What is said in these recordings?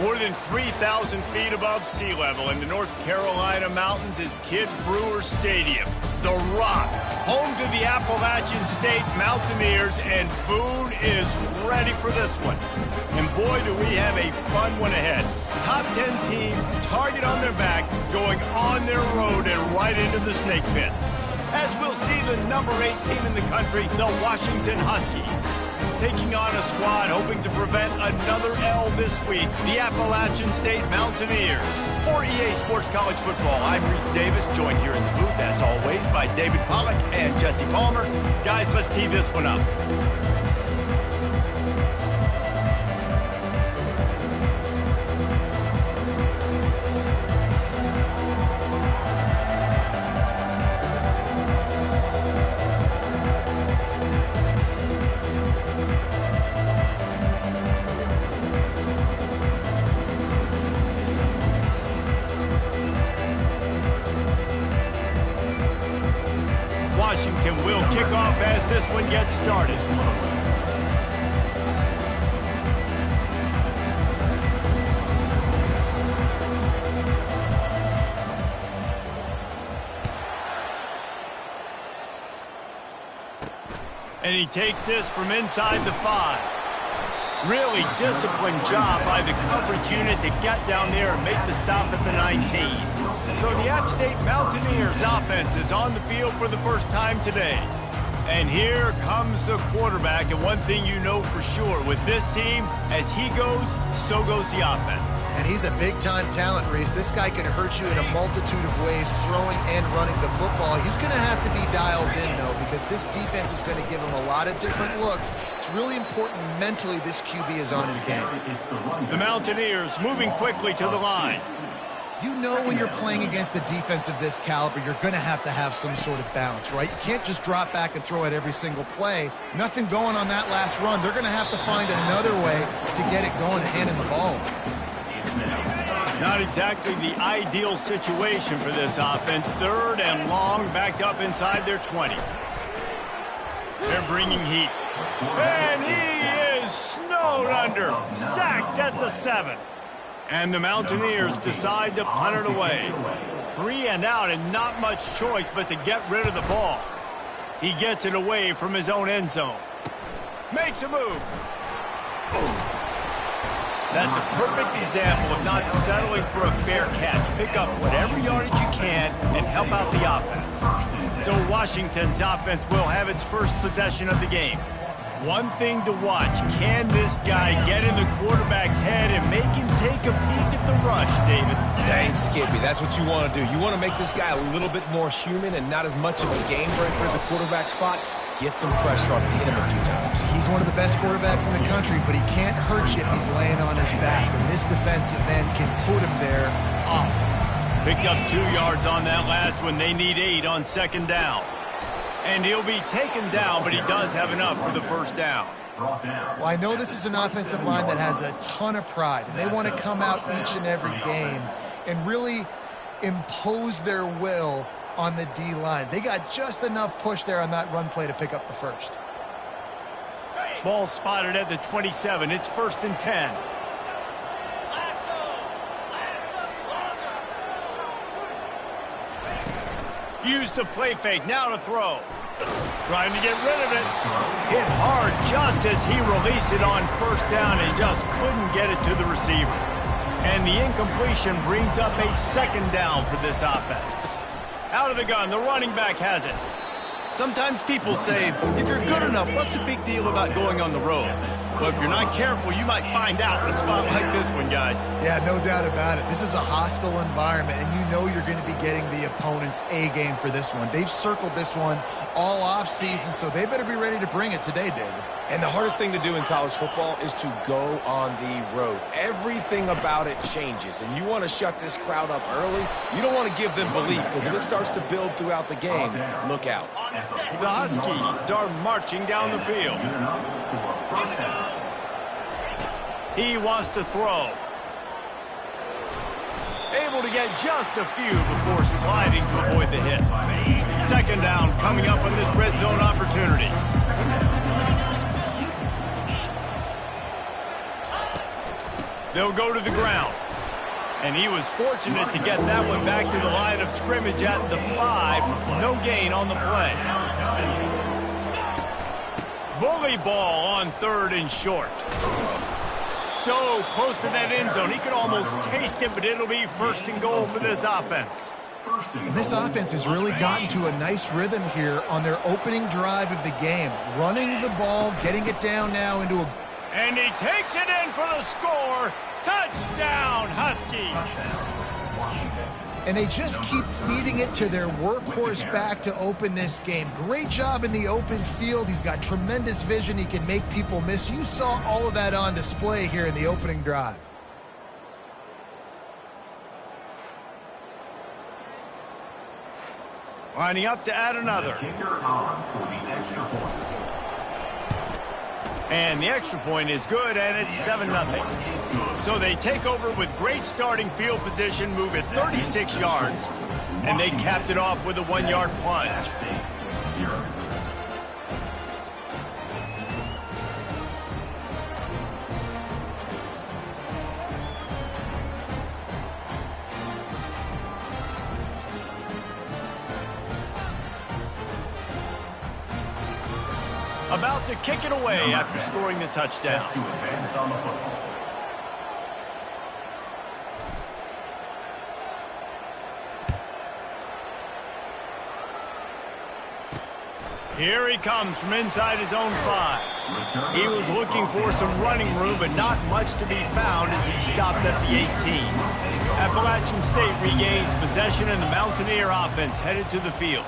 More than 3,000 feet above sea level in the North Carolina mountains is Kidd Brewer Stadium, the Rock, home to the Appalachian State Mountaineers, and Boone is ready for this one. And boy, do we have a fun one ahead. Top 10 team, target on their back, going on their road and right into the snake pit. As we'll see the number 8 team in the country, the Washington Huskies, taking on a squad hoping to prevent another L this week, the Appalachian State Mountaineers. For EA Sports College Football, I'm Reese Davis, joined here in the booth, as always, by David Pollack and Jesse Palmer. Guys, let's tee this one up. Washington will kick off as this one gets started. And he takes this from inside the 5. Really disciplined job by the coverage unit to get down there and make the stop at the 19. So the App State Mountaineers offense is on the field for the first time today. And here comes the quarterback, and one thing you know for sure, with this team, as he goes, so goes the offense. And he's a big-time talent, Reese. This guy can hurt you in a multitude of ways, throwing and running the football. He's going to have to be dialed in, though, because this defense is going to give him a lot of different looks. It's really important mentally this QB is on his game. The Mountaineers moving quickly to the line. You know when you're playing against a defense of this caliber, you're going to have some sort of balance, right? You can't just drop back and throw it every single play. Nothing going on that last run. They're going to have to find another way to get it going and handing the ball. Not exactly the ideal situation for this offense. 3rd and long, backed up inside their 20. They're bringing heat. And he is snowed under, sacked at the 7. And the Mountaineers decide to punt it away. 3 and out, and not much choice but to get rid of the ball. He gets it away from his own end zone. Makes a move. That's a perfect example of not settling for a fair catch. Pick up whatever yardage you can and help out the offense. So Washington's offense will have its first possession of the game. One thing to watch, can this guy get in the quarterback's head and make him take a peek at the rush, David? Dang, Skippy, that's what you want to do. You want to make this guy a little bit more human and not as much of a game breaker at the quarterback spot. Get some pressure on him, hit him a few times. He's one of the best quarterbacks in the country, but he can't hurt you if he's laying on his back. And this defensive end can put him there often. Picked up 2 yards on that last one. They need 8 on 2nd down. And he'll be taken down, but he does have enough for the first down. Well, I know this is an offensive line that has a ton of pride, and they want to come out each and every game and really impose their will on the D-line. They got just enough push there on that run play to pick up the first. Ball spotted at the 27. It's 1st and 10. Use the play fake, now to throw. Trying to get rid of it. Hit hard just as he released it on 1st down and just couldn't get it to the receiver. And the incompletion brings up a 2nd down for this offense. Out of the gun, the running back has it. Sometimes people say, if you're good enough, what's the big deal about going on the road? Well, if you're not careful, you might find out in a spot like this one, guys. Yeah, no doubt about it. This is a hostile environment, and you know you're going to be getting the opponent's A-game for this one. They've circled this one all off-season, so they better be ready to bring it today, David. And the hardest thing to do in college football is to go on the road. Everything about it changes, and you want to shut this crowd up early. You don't want to give them belief, because if it starts to build throughout the game, look out. The Huskies are marching down the field. He wants to throw. Able to get just a few before sliding to avoid the hit. 2nd down coming up on this red zone opportunity. They'll go to the ground. And he was fortunate to get that one back to the line of scrimmage at the 5. No gain on the play. Bully ball on 3rd and short. So close to that end zone. He could almost taste it, but it'll be 1st and goal for this offense. And this offense has really gotten to a nice rhythm here on their opening drive of the game. Running the ball, getting it down now into a... And he takes it in for the score. Touchdown, Huskies. And they just keep feeding it to their workhorse back to open this game. Great job in the open field. He's got tremendous vision. He can make people miss. You saw all of that on display here in the opening drive. Lining up to add another. And the extra point is good, and it's 7-0. So they take over with great starting field position, move it 36 yards, and they capped it off with a 1-yard plunge. About to kick it away after scoring the touchdown. Here he comes from inside his own 5. He was looking for some running room, but not much to be found as he stopped at the 18. Appalachian State regains possession, and the Mountaineer offense headed to the field.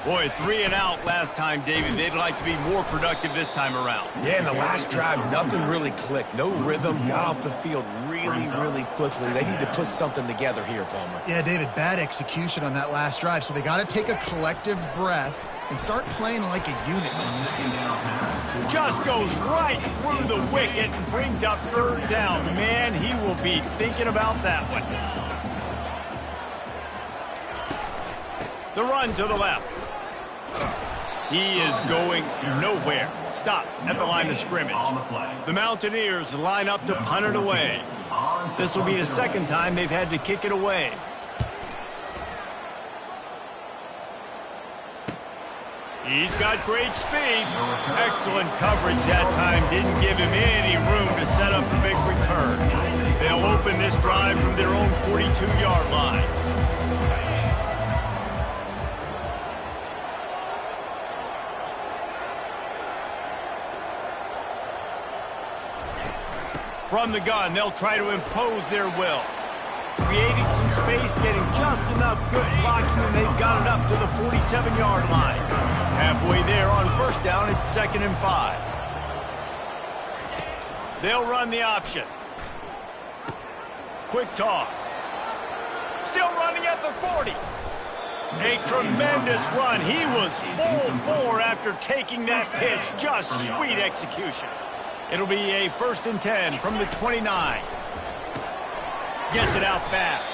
Boy, 3 and out last time, David. They'd like to be more productive this time around. Yeah, in the last drive, nothing really clicked. No rhythm, got off the field really quickly. They need to put something together here, Palmer. Yeah, David, bad execution on that last drive, so they got to take a collective breath and start playing like a unit. Just goes right through the wicket and brings up 3rd down. Man, he will be thinking about that one. The run to the left. He is going nowhere. Stop at the line of scrimmage. The Mountaineers line up to punt it away. This will be the 2nd time they've had to kick it away. He's got great speed. Excellent coverage that time. Didn't give him any room to set up a big return. They'll open this drive from their own 42-yard line. From the gun, they'll try to impose their will. Creating some space, getting just enough good blocking, and they've got it up to the 47-yard line. Halfway there on 1st down, it's 2nd and 5. They'll run the option. Quick toss. Still running at the 40. A tremendous run. He was full bore after taking that pitch. Just sweet execution. It'll be a 1st and 10 from the 29. Gets it out fast.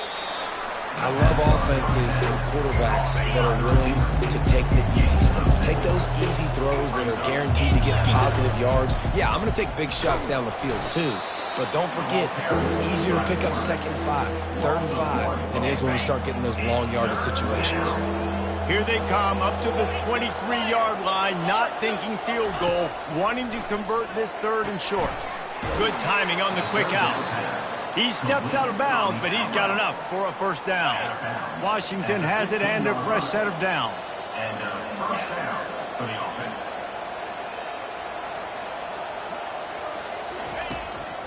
I love offenses and quarterbacks that are willing to take the easy stuff. Take those easy throws that are guaranteed to get positive yards. Yeah, I'm going to take big shots down the field too. But don't forget, it's easier to pick up 2nd and 5, 3rd and 5 than it is when we start getting those long yardage situations. Here they come up to the 23-yard line, not thinking field goal, wanting to convert this 3rd and short. Good timing on the quick out. He steps out of bounds, but he's got enough for a 1st down. Washington has it and a fresh set of downs.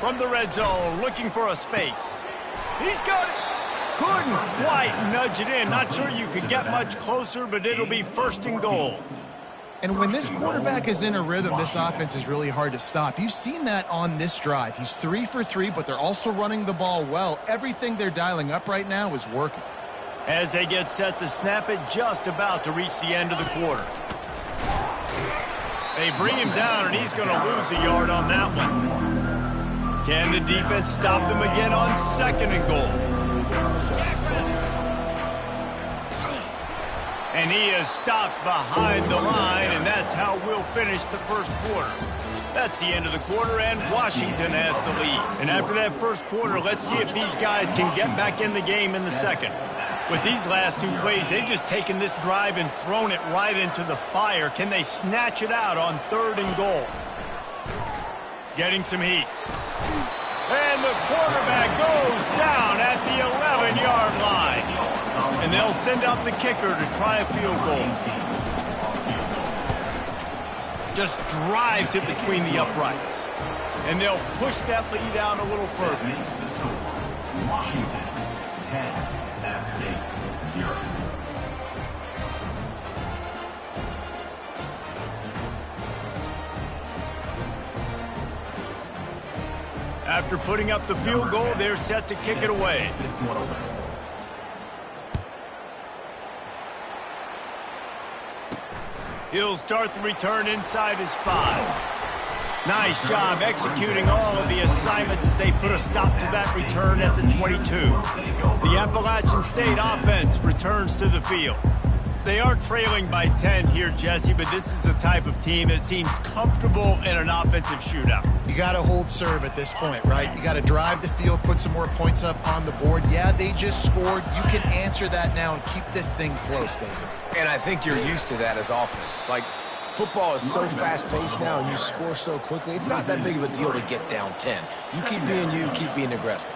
From the red zone, looking for a space. He's got it. Couldn't quite nudge it in. Not sure you could get much closer, but it'll be 1st and goal. And when this quarterback is in a rhythm, this offense is really hard to stop. You've seen that on this drive. He's 3 for 3, but they're also running the ball well. Everything they're dialing up right now is working. As they get set to snap it, just about to reach the end of the quarter. They bring him down, and he's going to lose a yard on that one. Can the defense stop them again on 2nd and goal? And he is stopped behind the line, and that's how we'll finish the 1st quarter. That's the end of the quarter, and Washington has the lead. And after that first quarter, let's see if these guys can get back in the game in the second. With these last two plays, they've just taken this drive and thrown it right into the fire. Can they snatch it out on 3rd and goal? Getting some heat. And the quarterback goes down at the 11-yard line. And they'll send out the kicker to try a field goal. Just drives it between the uprights. And they'll push that lead out a little further. Washington, 10, App State, 0. After putting up the field goal, they're set to kick it away. He'll start the return inside his 5. Nice job executing all of the assignments as they put a stop to that return at the 22. The Appalachian State offense returns to the field. They are trailing by 10 here, Jesse, but this is the type of team that seems comfortable in an offensive shootout. You got to hold serve at this point, right? You got to drive the field, put some more points up on the board. Yeah, they just scored. You can answer that now and keep this thing close, David. And I think you're used to that as offense. Like, football is so fast-paced now and you score so quickly, it's not that big of a deal to get down 10. You keep being you, keep being aggressive.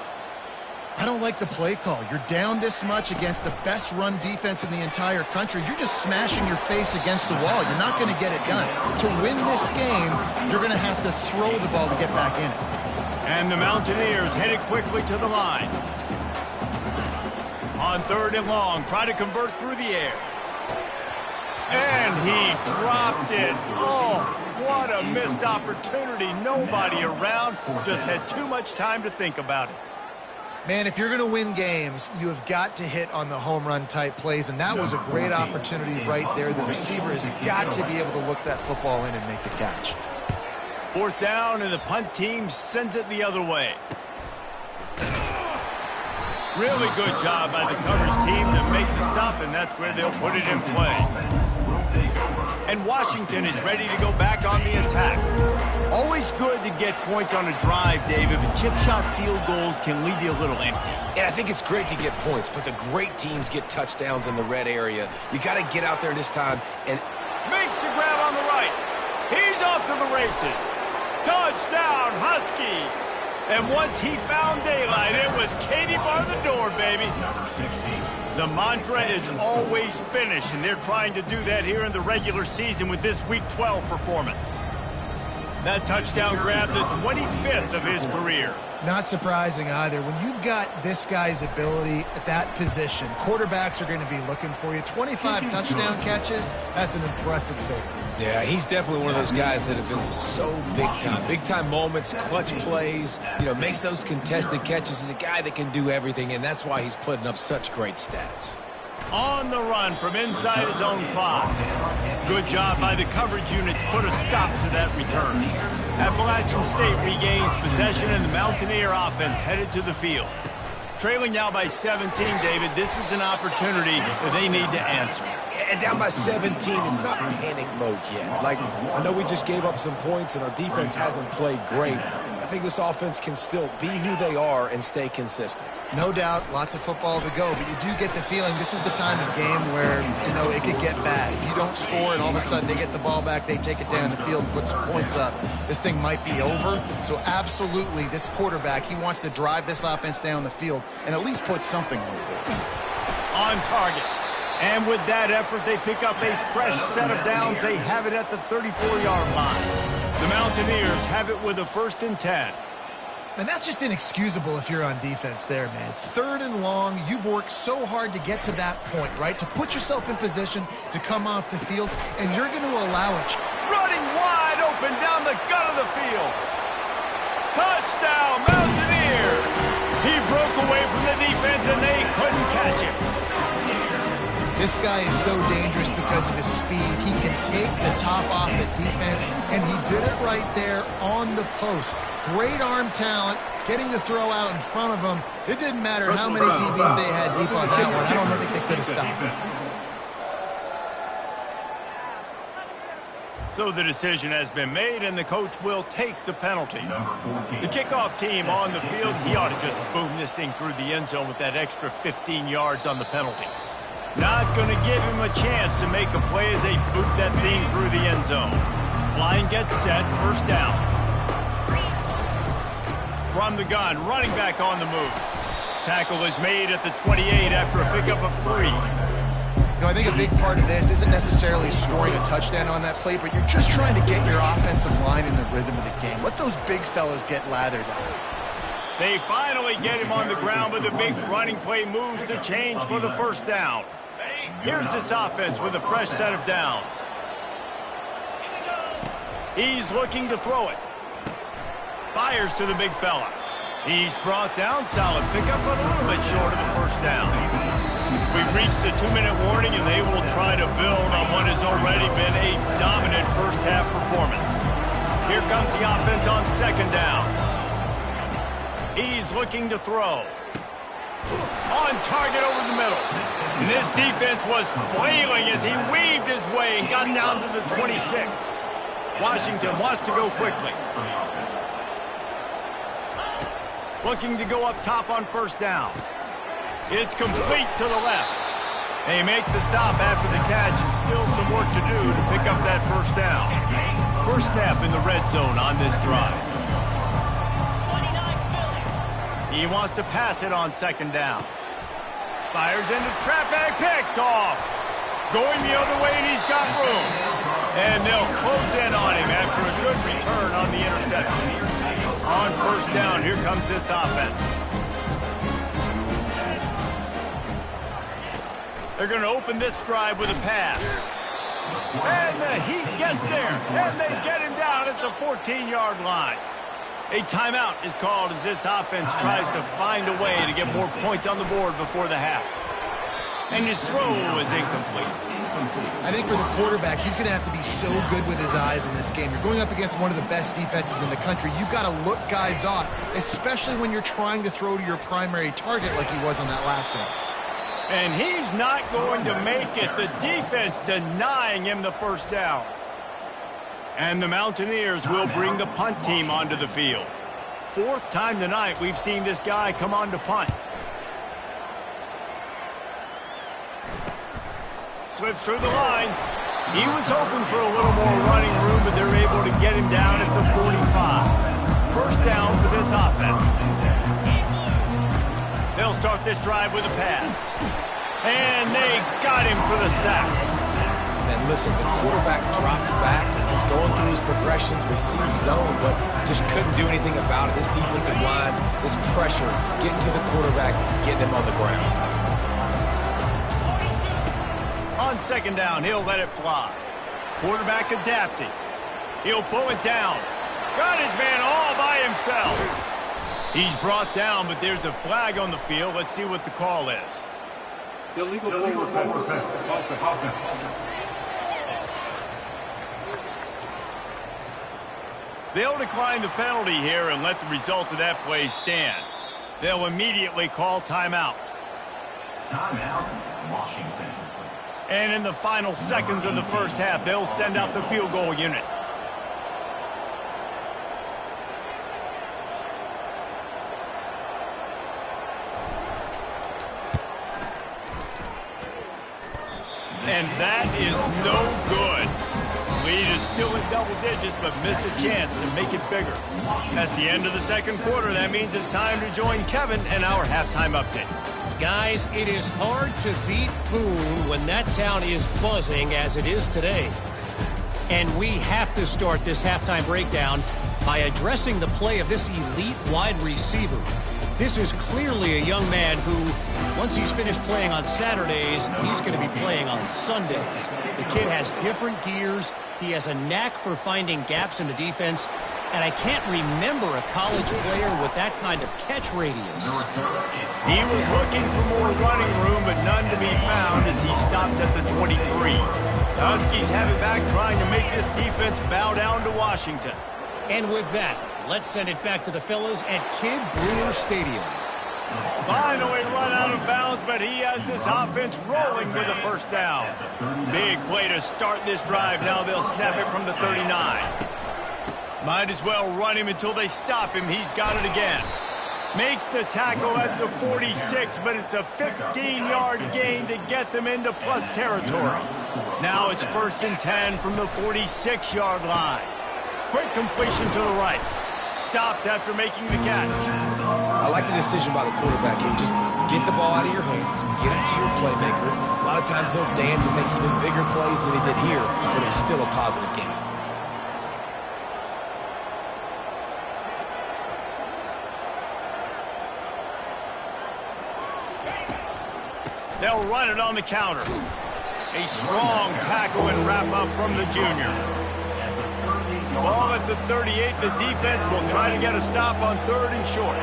I don't like the play call. You're down this much against the best run defense in the entire country. You're just smashing your face against the wall. You're not going to get it done. To win this game, you're going to have to throw the ball to get back in it. And the Mountaineers headed quickly to the line. On 3rd and long, try to convert through the air. And he dropped it. Oh, what a missed opportunity. Nobody around. Just had too much time to think about it. Man, if you're going to win games, you have got to hit on the home run type plays, and that was a great opportunity right there. The receiver has got to be able to look that football in and make the catch. 4th down, and the punt team sends it the other way. Really good job by the coverage team to make the stop, and that's where they'll put it in play. And Washington is ready to go back on the attack. Always good to get points on a drive, David, but chip shot field goals can leave you a little empty. And I think it's great to get points, but the great teams get touchdowns in the red area. You got to get out there this time and makes the grab on the right. He's off to the races. Touchdown, Huskies. And once he found daylight, it was Katie bar the door, baby. The mantra is always finish, and they're trying to do that here in the regular season with this Week 12 performance. That touchdown grabbed the 25th of his career. Not surprising either. When you've got this guy's ability at that position, quarterbacks are going to be looking for you. 25 touchdown catches, that's an impressive figure. Yeah, he's definitely one of those guys that have been so big-time. Big-time moments, clutch plays, makes those contested catches. He's a guy that can do everything, and that's why he's putting up such great stats. On the run from inside his own 5. Good job by the coverage unit to put a stop to that return. Appalachian State regains possession, and the Mountaineer offense headed to the field. Trailing now by 17, David, this is an opportunity that they need to answer. And down by 17, it's not panic mode yet. Like, I know we just gave up some points and our defense hasn't played great. I think this offense can still be who they are and stay consistent. No doubt, lots of football to go, but you do get the feeling this is the time of game where, it could get bad. If you don't score and all of a sudden they get the ball back, they take it down the field and put some points up, this thing might be over. So absolutely, this quarterback, he wants to drive this offense down the field and at least put something on the board. On target. And with that effort, they pick up a fresh set of downs. They have it at the 34-yard line. The Mountaineers have it with a 1st and 10. And that's just inexcusable if you're on defense there, man. 3rd and long, you've worked so hard to get to that point, right? To put yourself in position to come off the field, and you're going to allow it. Running wide open down the gut of the field. Touchdown, Mountaineers! He broke away from the defense, and they couldn't catch him. This guy is so dangerous because of his speed. He can take the top off the defense, and he did it right there on the post. Great arm talent, getting the throw out in front of him. It didn't matter how many DBs they had deep on that one. I don't think they could have stopped him. So the decision has been made, and the coach will take the penalty. Number 14. The kickoff team on the field, he ought to just boom this thing through the end zone with that extra 15 yards on the penalty. Not going to give him a chance to make a play as they boot that thing through the end zone. Line gets set, first down. From the gun, running back on the move. Tackle is made at the 28 after a pickup of 3. You know, I think a big part of this isn't necessarily scoring a touchdown on that play, but you're just trying to get your offensive line in the rhythm of the game. Let those big fellas get lathered up. They finally get him on the ground, but the big running play moves the chains for the first down. Here's this offense with a fresh set of downs. He's looking to throw it. Fires to the big fella. He's brought down, solid pickup, but a little bit short of the first down. We've reached the 2-minute warning, and they will try to build on what has already been a dominant first-half performance. Here comes the offense on second down. He's looking to throw. On target over the middle. And this defense was flailing as he weaved his way and got down to the 26. Washington wants to go quickly. Looking to go up top on first down. It's complete to the left. They make the stop after the catch, and still some work to do to pick up that first down. First snap in the red zone on this drive. He wants to pass it on second down. Fires into traffic, picked off. Going the other way, and he's got room. And they'll close in on him after a good return on the interception. On first down, here comes this offense. They're going to open this drive with a pass. And the Heat gets there. And they get him down at the 14-yard line. A timeout is called as this offense tries to find a way to get more points on the board before the half. And his throw is incomplete. I think for the quarterback, he's going to have to be so good with his eyes in this game. You're going up against one of the best defenses in the country. You've got to look guys off, especially when you're trying to throw to your primary target like he was on that last one. And he's not going to make it. The defense denying him the first down. And the Mountaineers will bring the punt team onto the field. Fourth time tonight we've seen this guy come on to punt. Slips through the line. He was hoping for a little more running room, but they're able to get him down at the 45. First down for this offense. They'll start this drive with a pass. And they got him for the sack. And listen, the quarterback drops back, and he's going through his progressions. We see zone, but just couldn't do anything about it. This defensive line, this pressure, getting to the quarterback, getting him on the ground. On second down, he'll let it fly. Quarterback adapting. He'll pull it down. Got his man all by himself. He's brought down, but there's a flag on the field. Let's see what the call is. Illegal forward pass. They'll decline the penalty here and let the result of that play stand. They'll immediately call timeout. Timeout, Washington. And in the final seconds of the first half, they'll send out the field goal unit. And that is no good. Lead is still in double digits, but missed a chance to make it bigger. That's the end of the second quarter. That means it's time to join Kevin and our halftime update. Guys, it is hard to beat Boone when that town is buzzing as it is today. And we have to start this halftime breakdown by addressing the play of this elite wide receiver. This is clearly a young man who, once he's finished playing on Saturdays, he's going to be playing on Sundays. The kid has different gears. He has a knack for finding gaps in the defense. And I can't remember a college player with that kind of catch radius. He was looking for more running room, but none to be found as he stopped at the 23. The Huskies have it back, trying to make this defense bow down to Washington. And with that, let's send it back to the fellas at Kidd Brewer Stadium. Finally run out of bounds, but he has this offense rolling with a first down. Big play to start this drive. Now they'll snap it from the 39. Might as well run him until they stop him. He's got it again. Makes the tackle at the 46, but it's a 15-yard gain to get them into plus territory. Now it's 1st and 10 from the 46-yard line. Quick completion to the right. Stopped after making the catch. I like the decision by the quarterback here. Just get the ball out of your hands, get it to your playmaker. A lot of times they'll dance and make even bigger plays than he did here, but it was still a positive game. They'll run it on the counter. A strong tackle and wrap up from the junior. Ball at the 38. The defense will try to get a stop on 3rd and short.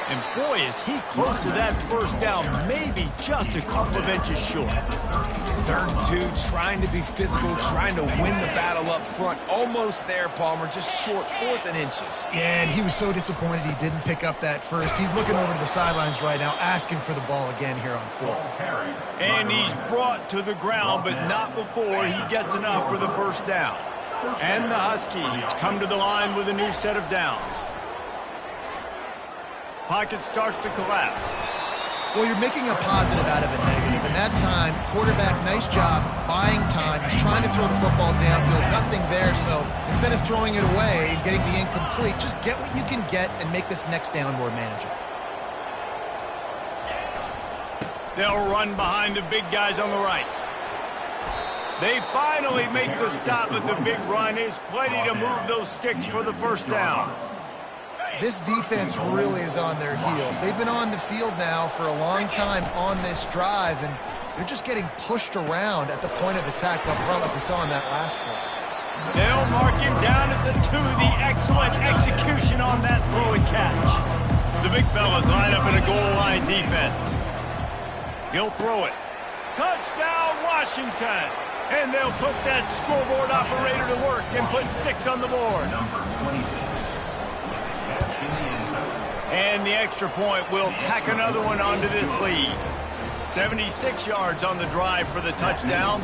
And boy, is he close to that first down, maybe just a couple of inches short. 3rd and 2, trying to be physical, trying to win the battle up front. Almost there, Palmer, just short, 4th and inches. Yeah, and he was so disappointed he didn't pick up that first. He's looking over to the sidelines right now, asking for the ball again here on 4th. And he's brought to the ground, but not before he gets enough for the first down. And the Huskies come to the line with a new set of downs. Pocket starts to collapse. Well, you're making a positive out of a negative. And that time, quarterback, nice job buying time. He's trying to throw the football downfield. Nothing there, so instead of throwing it away and getting the incomplete, just get what you can get and make this next down more manageable. They'll run behind the big guys on the right. They finally make the stop, but the big run is plenty to move those sticks for the first down. This defense really is on their heels. They've been on the field now for a long time on this drive, and they're just getting pushed around at the point of attack up front like we saw in that last play. They'll mark him down at the 2. The excellent execution on that throw and catch. The big fellas line up in a goal line defense. He'll throw it. Touchdown, Washington! And they'll put that scoreboard operator to work and put 6 on the board. And the extra point will tack another one onto this lead. 76 yards on the drive for the touchdown.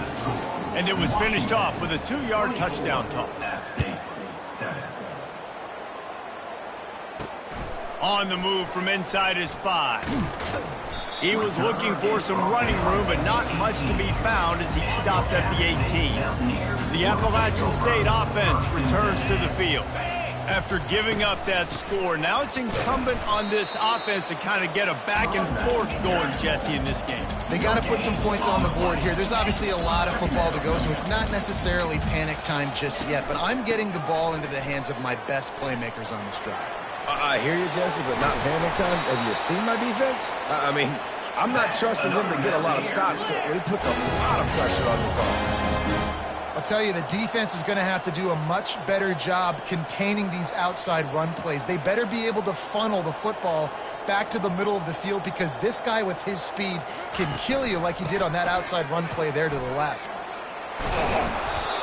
And it was finished off with a 2-yard touchdown toss. On the move from inside his 5. He was looking for some running room, but not much to be found as he stopped at the 18. The Appalachian State offense returns to the field. After giving up that score, now it's incumbent on this offense to kind of get a back and forth going, Jesse, in this game. They got to put some points on the board here. There's obviously a lot of football to go, so it's not necessarily panic time just yet, but I'm getting the ball into the hands of my best playmakers on this drive. I hear you, Jesse, but not panic time. Have you seen my defense? I mean, I'm not trusting them to get a lot of stops, so it puts a lot of pressure on this offense. I'll tell you, the defense is going to have to do a much better job containing these outside run plays. They better be able to funnel the football back to the middle of the field because this guy with his speed can kill you like he did on that outside run play there to the left.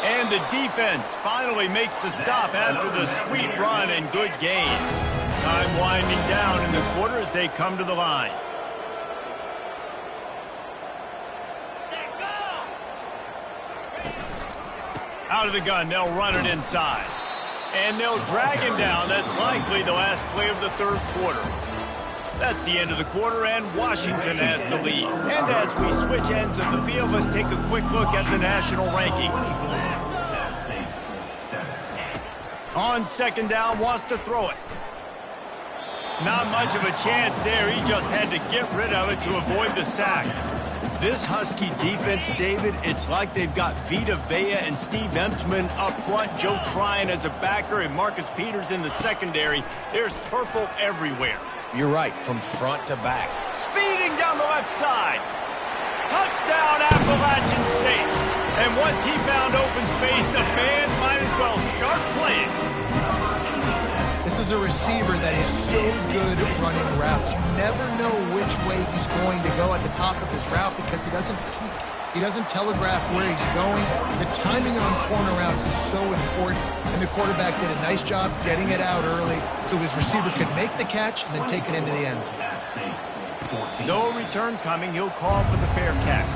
And the defense finally makes the stop after the sweet run and good gain. Time winding down in the quarter as they come to the line. Out of the gun, they'll run it inside. And they'll drag him down. That's likely the last play of the 3rd quarter. That's the end of the quarter, and Washington has the lead. And as we switch ends of the field, let's take a quick look at the national rankings. On 2nd down, wants to throw it. Not much of a chance there. He just had to get rid of it to avoid the sack. This Husky defense, David, it's like they've got Vita Vea and Steve Emtman up front, Joe Tryon as a backer, and Marcus Peters in the secondary. There's purple everywhere. You're right, from front to back. Speeding down the left side. Touchdown, Appalachian State. And once he found open space, the band might as well start playing. This is a receiver that is so good at running routes. You never know which way he's going to go at the top of his route because he doesn't peek He doesn't telegraph where he's going. The timing on corner routes is so important, and the quarterback did a nice job getting it out early so his receiver could make the catch and then take it into the end zone. No return coming. He'll call for the fair catch.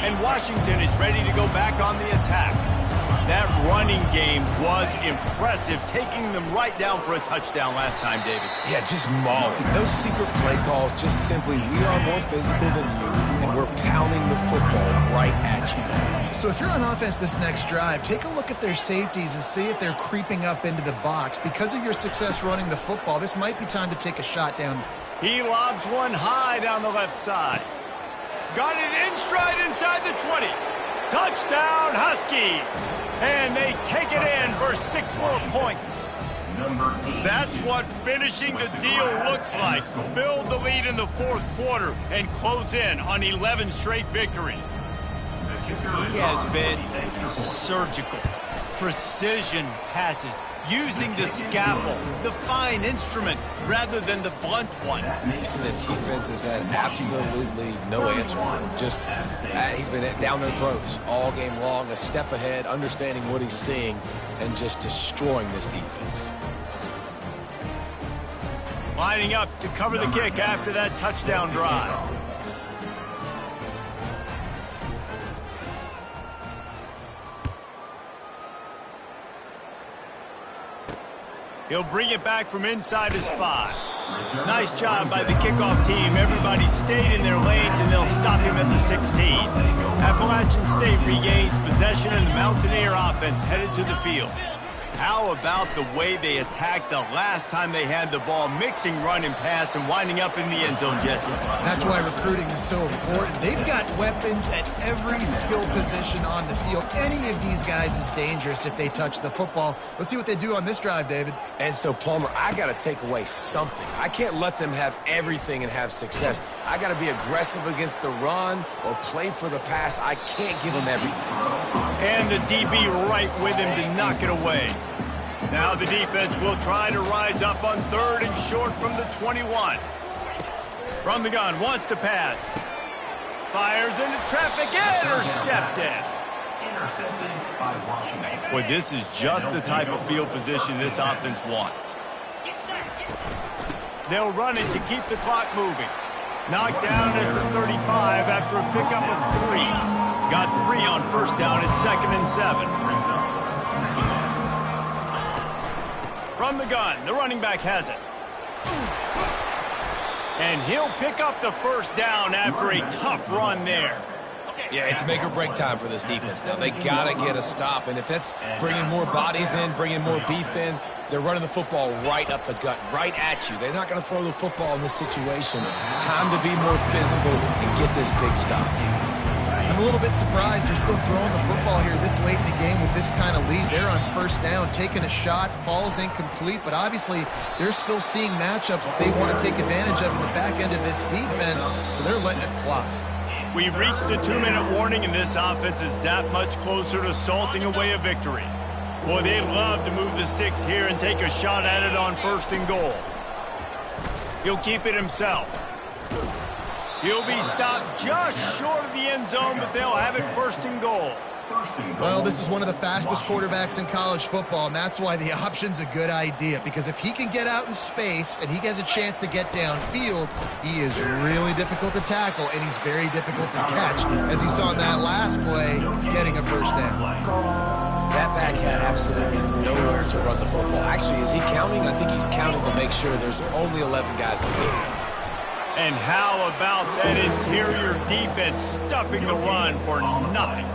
And Washington is ready to go back on the attack. That running game was impressive, taking them right down for a touchdown last time, David. Yeah, just mauling. No secret play calls, just simply we are more physical than you, and we're pounding the football right at you. So if you're on offense this next drive, take a look at their safeties and see if they're creeping up into the box. Because of your success running the football, this might be time to take a shot down. He lobs one high down the left side. Got it in stride inside the 20. Touchdown, Huskies! And they take it in for 6 more points. That's what finishing the deal looks like. Build the lead in the fourth quarter and close in on 11 straight victories. He has been surgical. Precision passes, using the scalpel, the fine instrument, rather than the blunt one. And the defense has had absolutely no answer for him. Just, he's been down their throats all game long, a step ahead, understanding what he's seeing, and just destroying this defense. Lining up to cover the kick after that touchdown drive. He'll bring it back from inside his 5. Nice job by the kickoff team. Everybody stayed in their lanes, and they'll stop him at the 16. Appalachian State regains possession, and the Mountaineer offense headed to the field. How about the way they attacked the last time they had the ball, mixing run and pass and winding up in the end zone, Jesse? That's why recruiting is so important. They've got weapons at every skill position on the field. Any of these guys is dangerous if they touch the football. Let's see what they do on this drive, David. And so, Palmer, I got to take away something. I can't let them have everything and have success. I got to be aggressive against the run or play for the pass. I can't give them everything. And the DB right with him to knock it away. Now the defense will try to rise up on 3rd and short from the 21. From the gun, wants to pass. Fires into traffic, intercepted. Boy, this is just the type of field position this offense wants. They'll run it to keep the clock moving. Knocked down at the 35 after a pickup of 3. Got 3 on first down at 2nd and 7. From the gun, the running back has it. And he'll pick up the first down after a tough run there. Yeah, it's make or break time for this defense now. They got to get a stop, and if that's bringing more bodies in, bringing more beef in, they're running the football right up the gut, right at you. They're not going to throw the football in this situation. Time to be more physical and get this big stop. I'm a little bit surprised they're still throwing the football here this late in the game with this kind of lead. They're on first down, taking a shot, falls incomplete, but obviously they're still seeing matchups that they want to take advantage of in the back end of this defense, so they're letting it fly. We've reached the 2-minute warning, and this offense is that much closer to salting away a victory. Boy, they'd love to move the sticks here and take a shot at it on 1st and goal. He'll keep it himself. He'll be stopped just short of the end zone, but they'll have it 1st and goal. Well, this is one of the fastest quarterbacks in college football, and that's why the option's a good idea, because if he can get out in space and he has a chance to get downfield, he is really difficult to tackle, and he's very difficult to catch, as you saw in that last play, getting a first down. That back had absolutely nowhere to run the football. Actually, is he counting? I think he's counting to make sure there's only 11 guys on defense. And how about that interior defense stuffing the run for nothing?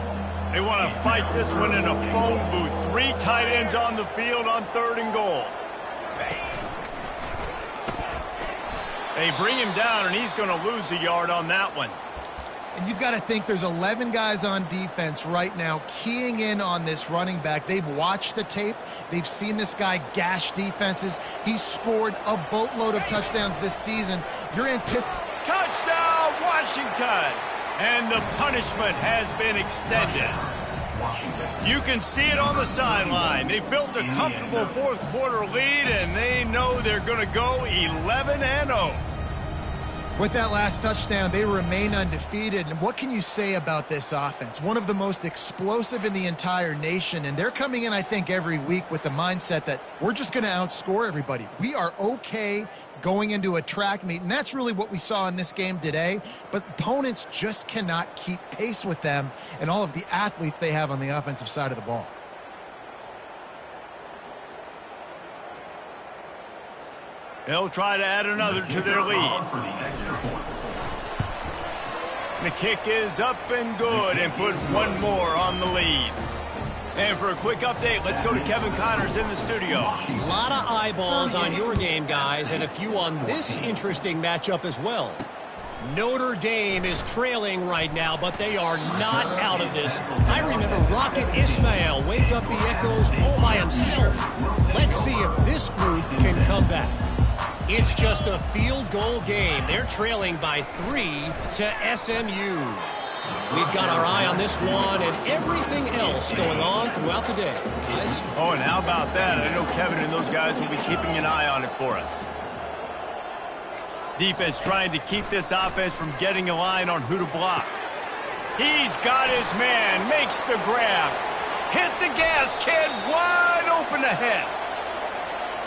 They want to fight this one in a phone booth. 3 tight ends on the field on 3rd and goal. They bring him down, and he's going to lose a yard on that one. And you've got to think there's 11 guys on defense right now keying in on this running back. They've watched the tape. They've seen this guy gash defenses. He's scored a boatload of touchdowns this season. You're anticipating. Touchdown, Washington! And the punishment has been extended. You can see it on the sideline. They've built a comfortable 4th quarter lead, and they know they're going to go 11-0. With that last touchdown, they remain undefeated. And what can you say about this offense? One of the most explosive in the entire nation. And they're coming in, I think, every week with the mindset that we're just going to outscore everybody. We are okay going into a track meet. And that's really what we saw in this game today. But opponents just cannot keep pace with them and all of the athletes they have on the offensive side of the ball. They'll try to add another to their lead. The kick is up and good and put one more on the lead. And for a quick update, let's go to Kevin Connors in the studio. A lot of eyeballs on your game, guys, and a few on this interesting matchup as well. Notre Dame is trailing right now, but they are not out of this. I remember Rocket Ismail wake up the echoes all by himself. Let's see if this group can come back. It's just a field goal game. They're trailing by 3 to SMU. We've got our eye on this one and everything else going on throughout the day, guys. Oh, and how about that? I know Kevin and those guys will be keeping an eye on it for us. Defense trying to keep this offense from getting a line on who to block. He's got his man, makes the grab. Hit the gas, kid, wide open ahead.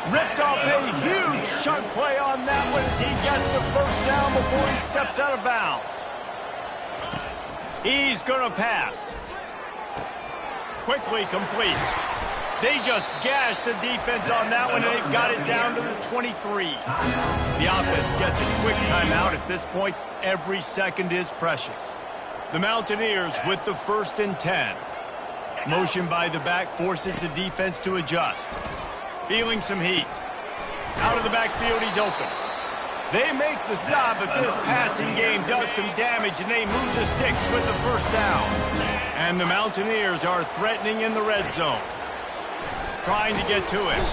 Ripped off a huge chunk play on that one as he gets the first down before he steps out of bounds. He's going to pass. Quickly complete. They just gashed the defense on that one, and they've got it down to the 23. The offense gets a quick timeout. At this point, every second is precious. The Mountaineers with the 1st and 10. Motion by the back forces the defense to adjust. Feeling some heat. Out of the backfield, he's open. They make the stop, but this passing game does some damage, and they move the sticks with the first down. And the Mountaineers are threatening in the red zone. Trying to get to it.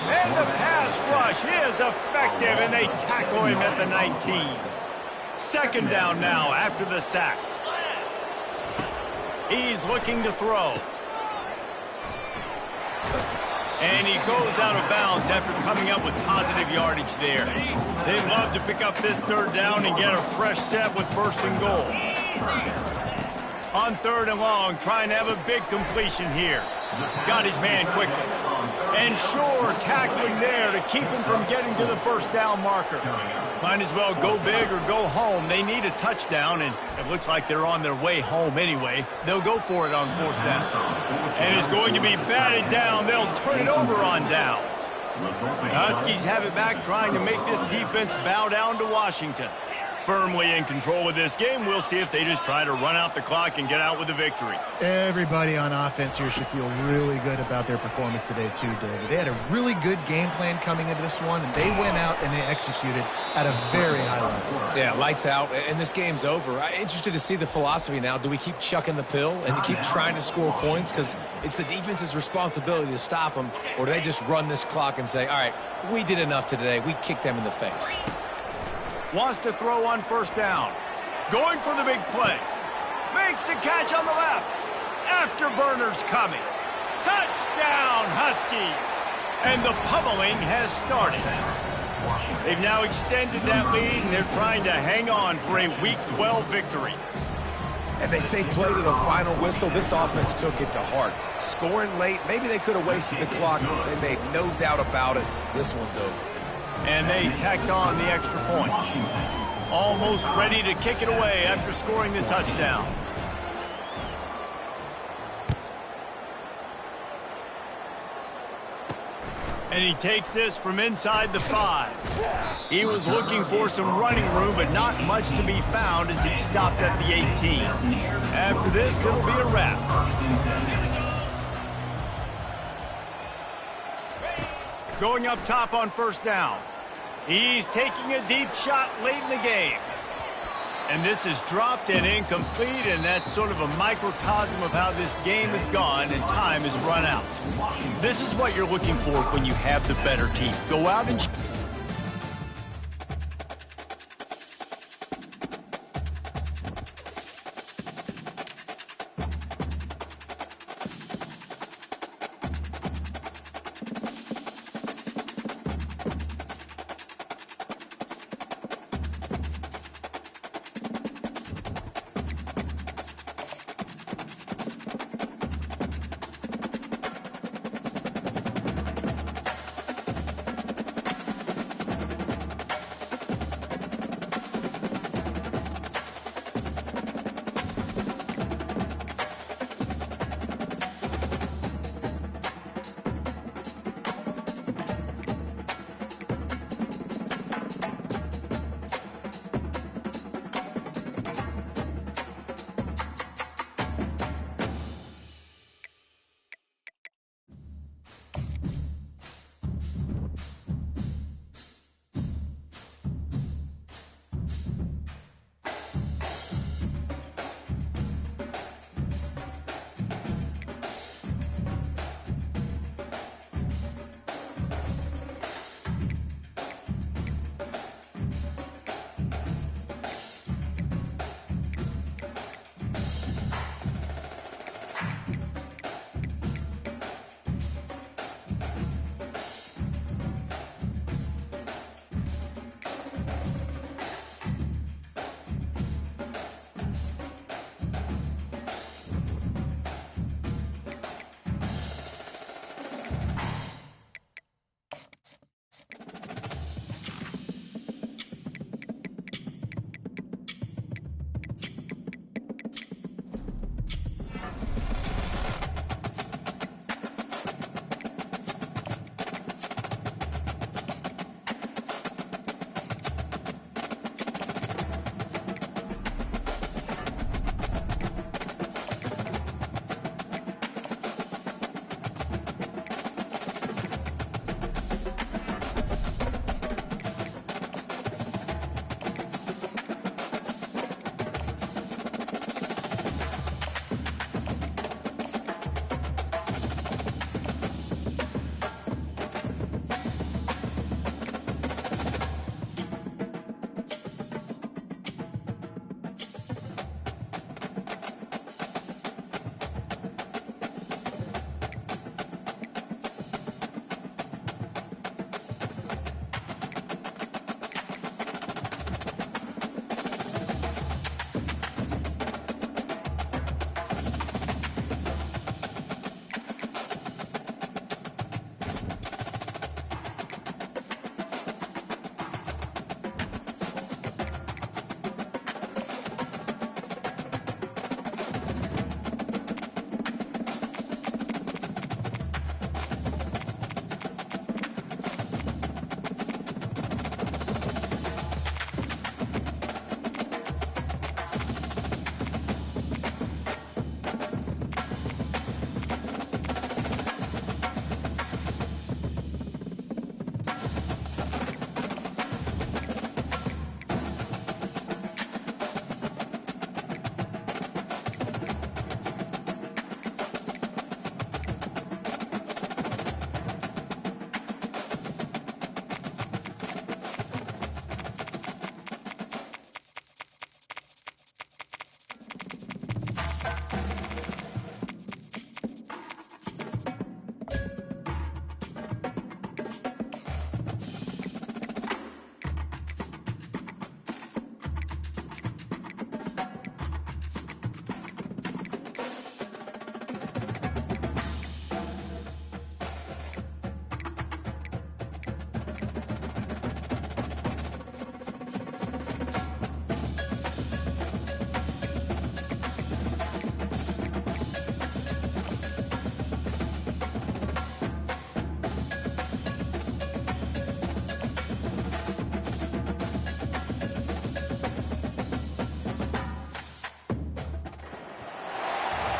And the pass rush is effective, and they tackle him at the 19. 2nd down now after the sack. He's looking to throw. And he goes out of bounds after coming up with positive yardage there. They'd love to pick up this 3rd down and get a fresh set with 1st and goal. On 3rd and long, trying to have a big completion here. Got his man quickly. And sure, tackling there to keep him from getting to the 1st down marker. Might as well go big or go home. They need a touchdown, and it looks like they're on their way home anyway. They'll go for it on 4th down. And it's going to be batted down. They'll turn it over on downs. The Huskies have it back, trying to make this defense bow down to Washington. Firmly in control of this game. We'll see if they just try to run out the clock and get out with a victory. Everybody on offense here should feel really good about their performance today too, David. They had a really good game plan coming into this one, and they went out and they executed at a very high level. Yeah, lights out, and this game's over. I'm interested to see the philosophy now. Do we keep chucking the pill and keep trying to score points because it's the defense's responsibility to stop them, or do they just run this clock and say, all right, we did enough today. We kicked them in the face. Wants to throw on 1st down. Going for the big play. Makes the catch on the left. Afterburner's coming. Touchdown, Huskies. And the pummeling has started. They've now extended that lead, and they're trying to hang on for a Week 12 victory. And they say play to the final whistle. This offense took it to heart. Scoring late, maybe they could have wasted the clock. They made no doubt about it. This one's over. And they tacked on the extra point. Almost ready to kick it away after scoring the touchdown. And he takes this from inside the 5. He was looking for some running room, but not much to be found as he stopped at the 18. After this, it'll be a wrap. Going up top on 1st down. He's taking a deep shot late in the game. And this is dropped and incomplete, and that's sort of a microcosm of how this game has gone and time has run out. This is what you're looking for when you have the better team. Go out and...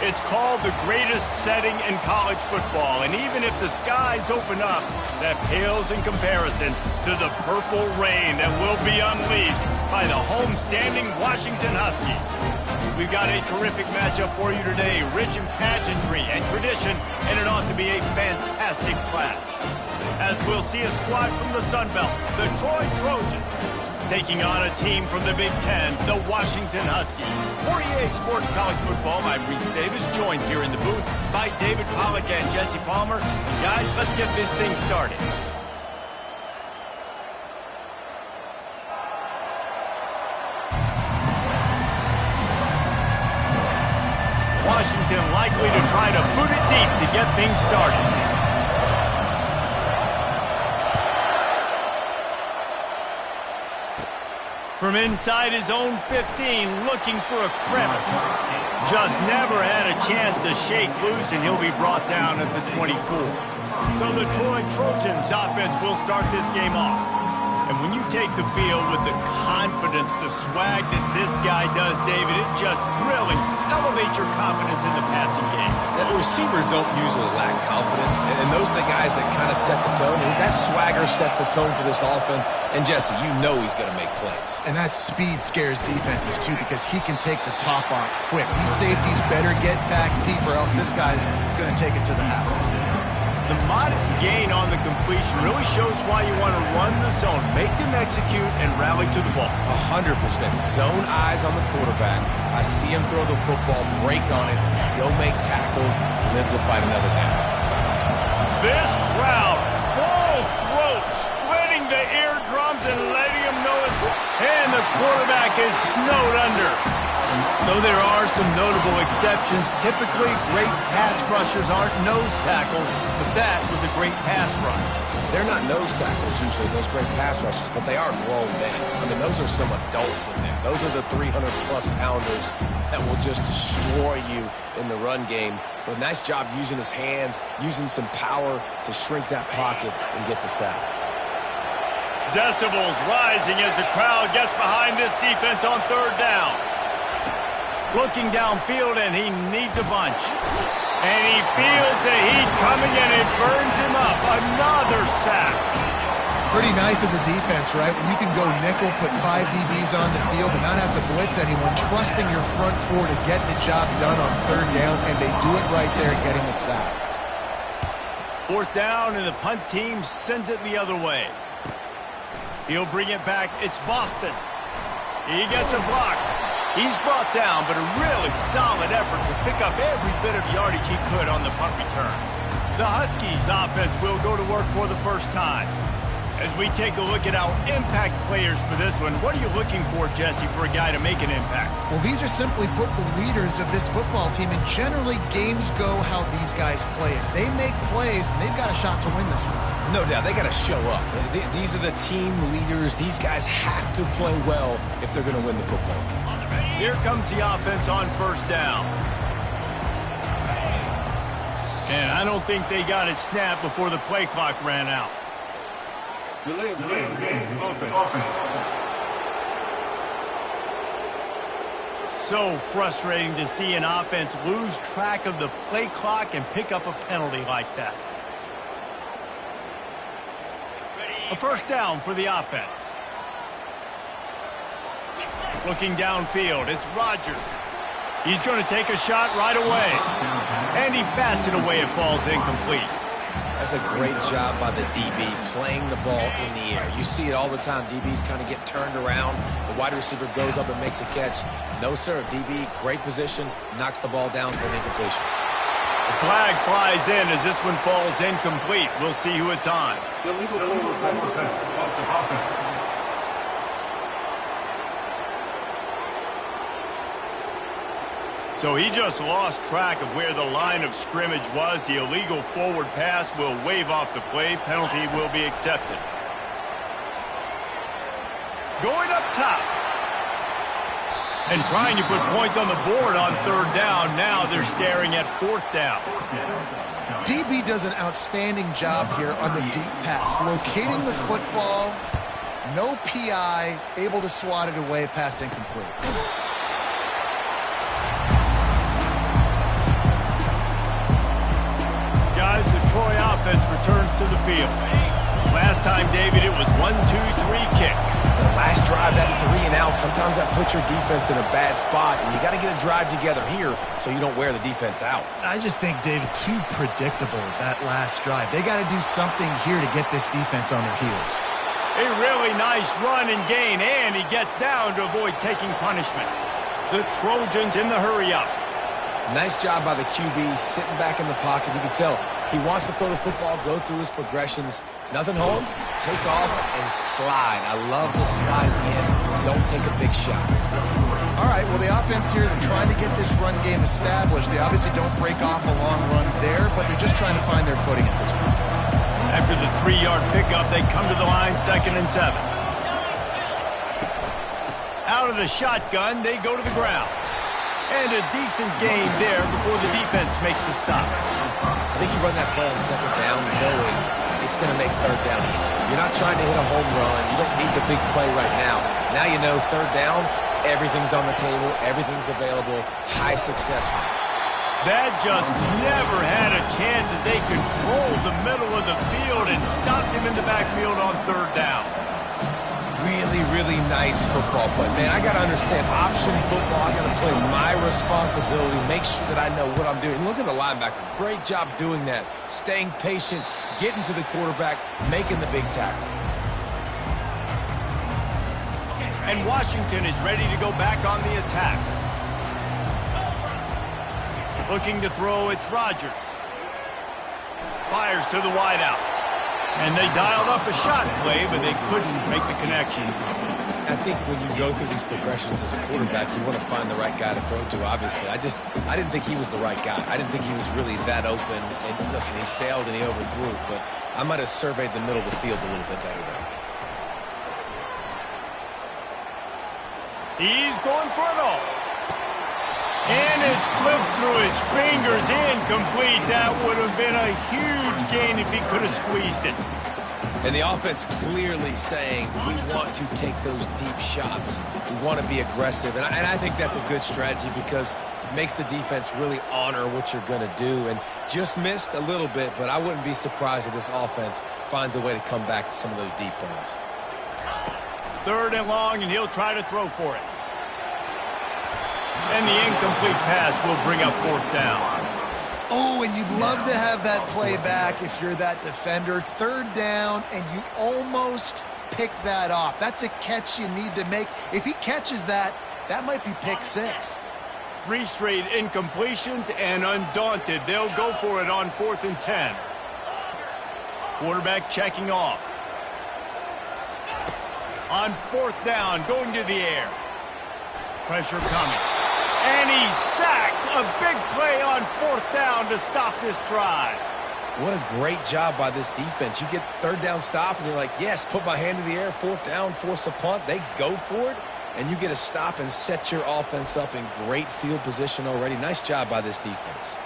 It's called the greatest setting in college football, and even if the skies open up, that pales in comparison to the purple rain that will be unleashed by the home-standing Washington Huskies. We've got a terrific matchup for you today, rich in pageantry and tradition, and it ought to be a fantastic clash. As we'll see a squad from the Sun Belt, the Troy Trojans, taking on a team from the Big Ten, the Washington Huskies. For EA Sports College Football, I'm Reese Davis, joined here in the booth by David Pollack and Jesse Palmer. And guys, let's get this thing started. Washington likely to try to boot it deep to get things started. From inside his own 15, looking for a crevice. Just never had a chance to shake loose, and he'll be brought down at the 24. So the Troy Trojans offense will start this game off. And when you take the field with the confidence, the swag that this guy does, David, it just really elevates your confidence in the passing game. The receivers don't usually lack confidence, and those are the guys that kind of set the tone. And that swagger sets the tone for this offense. And Jesse, you know he's going to make plays. And that speed scares defenses, too, because he can take the top off quick. These safeties better get back deep, or else this guy's going to take it to the house. The modest gain on the completion really shows why you want to run the zone, make them execute, and rally to the ball. 100%. Zone eyes on the quarterback. I see him throw the football, break on it, go make tackles, live to fight another down. This crowd, full throat, splitting the eardrums and letting him know it's... And the quarterback is snowed under. Though there are some notable exceptions, typically great pass rushers aren't nose tackles, but that was a great pass rush. They're not nose tackles usually, those great pass rushers, but they are grown men. I mean, those are some adults in there. Those are the 300-plus pounders that will just destroy you in the run game. But nice job using his hands, using some power to shrink that pocket and get the sack. Decibels rising as the crowd gets behind this defense on third down. Looking downfield, and he needs a bunch. And he feels the heat coming, and it burns him up. Another sack. Pretty nice as a defense, right? When you can go nickel, put 5 DBs on the field and not have to blitz anyone, trusting your front four to get the job done on third down, and they do it right there, getting the sack. Fourth down, and the punt team sends it the other way. He'll bring it back. It's Boston. He gets a block. He's brought down, but a really solid effort to pick up every bit of yardage he could on the punt return. The Huskies offense will go to work for the first time. As we take a look at our impact players for this one, what are you looking for, Jesse, for a guy to make an impact? Well, these are simply put the leaders of this football team, and generally games go how these guys play. If they make plays, then they've got a shot to win this one. No doubt, they got to show up. These are the team leaders. These guys have to play well if they're going to win the football game. Here comes the offense on first down. And I don't think they got it snapped before the play clock ran out. Delay of game. Offense. So frustrating to see an offense lose track of the play clock and pick up a penalty like that. A first down for the offense. Looking downfield, it's Rodgers. He's going to take a shot right away. And he bats it away. It falls incomplete. That's a great job by the DB playing the ball in the air. You see it all the time. DBs kind of get turned around. The wide receiver goes up and makes a catch. No, sir. DB, great position, knocks the ball down for an incompletion. The flag flies in as this one falls incomplete. We'll see who it's on. Illegal offense. So he just lost track of where the line of scrimmage was. The illegal forward pass will wave off the play. Penalty will be accepted. Going up top. And trying to put points on the board on third down. Now they're staring at fourth down. DB does an outstanding job here on the deep pass. Locating the football, no PI, able to swat it away, pass incomplete. Guys, the Troy offense returns to the field. Last time, David, it was 1-2-3 kick. The last drive, that 3 and out, sometimes that puts your defense in a bad spot, and you got to get a drive together here so you don't wear the defense out. I just think, David, too predictable, that last drive. They got to do something here to get this defense on their heels. A really nice run and gain, and he gets down to avoid taking punishment. The Trojans in the hurry-up. Nice job by the QB, sitting back in the pocket. You can tell he wants to throw the football, go through his progressions. Nothing home, take off and slide. I love the slide in. Don't take a big shot. All right, well, the offense here, they're trying to get this run game established. They obviously don't break off a long run there, but they're just trying to find their footing at this point. After the 3-yard pickup, they come to the line, 2nd and 7. Out of the shotgun, they go to the ground. And a decent gain there before the defense makes the stop. I think you run that play on 2nd down knowing it's going to make 3rd down easy. You're not trying to hit a home run. You don't need the big play right now. Now you know 3rd down, everything's on the table, everything's available, high success rate. That just never had a chance as they controlled the middle of the field and stopped him in the backfield on 3rd down. Really, really nice football play. Man, I got to understand option football. I got to play my responsibility, make sure that I know what I'm doing. Look at the linebacker. Great job doing that. Staying patient, getting to the quarterback, making the big tackle. And Washington is ready to go back on the attack. Looking to throw, it's Rodgers. Fires to the wideout. And they dialed up a shot play, but they couldn't make the connection. I think when you go through these progressions as a quarterback, you want to find the right guy to throw to, obviously. I didn't think he was the right guy. I didn't think he was really that open. And listen, he sailed and he overthrew it, but I might have surveyed the middle of the field a little bit better there. He's going for it all. And it slips through his fingers, incomplete. That would have been a huge gain if he could have squeezed it. And the offense clearly saying, we want to take those deep shots. We want to be aggressive. And I think that's a good strategy because it makes the defense really honor what you're going to do. And just missed a little bit, but I wouldn't be surprised if this offense finds a way to come back to some of those deep balls. 3rd and long, and he'll try to throw for it. And the incomplete pass will bring up 4th down. Oh, and you'd love to have that play back if you're that defender. 3rd down, and you almost pick that off. That's a catch you need to make. If he catches that, that might be pick 6. 3 straight incompletions, and undaunted, they'll go for it on 4th and 10. Quarterback checking off. On 4th down, going to the air. Pressure coming. And he's sacked. A big play on 4th down to stop this drive. What a great job by this defense. You get 3rd down stop, and you're like, yes, put my hand in the air, 4th down, force a punt. They go for it, and you get a stop and set your offense up in great field position already. Nice job by this defense.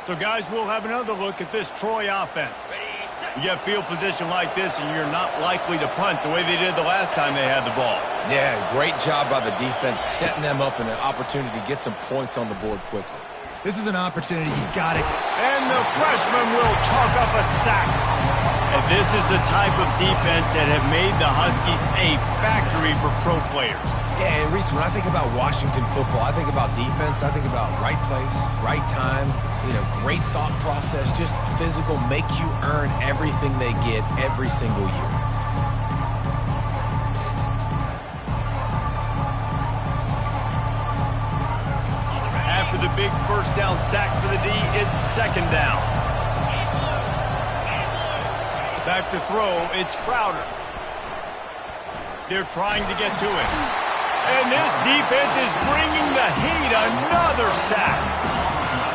So, guys, we'll have another look at this Troy offense. You get field position like this, and you're not likely to punt the way they did the last time they had the ball. Yeah, great job by the defense, setting them up in an opportunity to get some points on the board quickly. This is an opportunity you got it. And the freshman will chalk up a sack. And this is the type of defense that have made the Huskies a factory for pro players. Yeah, and Reese, when I think about Washington football, I think about defense. I think about right place, right time, great thought process, just physical, make you earn everything they get every single year. After the big first down sack for the D, it's second down. Back to throw, it's Crowder. They're trying to get to it. And this defense is bringing the heat. Another sack.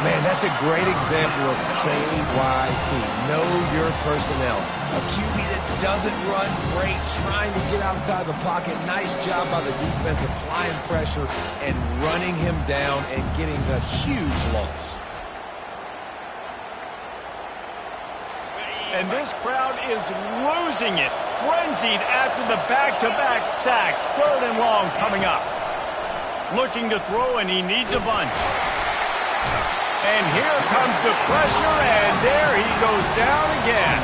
Man, that's a great example of KYP. Know your personnel. A QB that doesn't run great, trying to get outside the pocket. Nice job by the defense applying pressure and running him down and getting the huge loss. And this crowd is losing it. Frenzied after the back-to-back sacks. Third and long coming up. Looking to throw, and he needs a bunch. And here comes the pressure, and there he goes down again.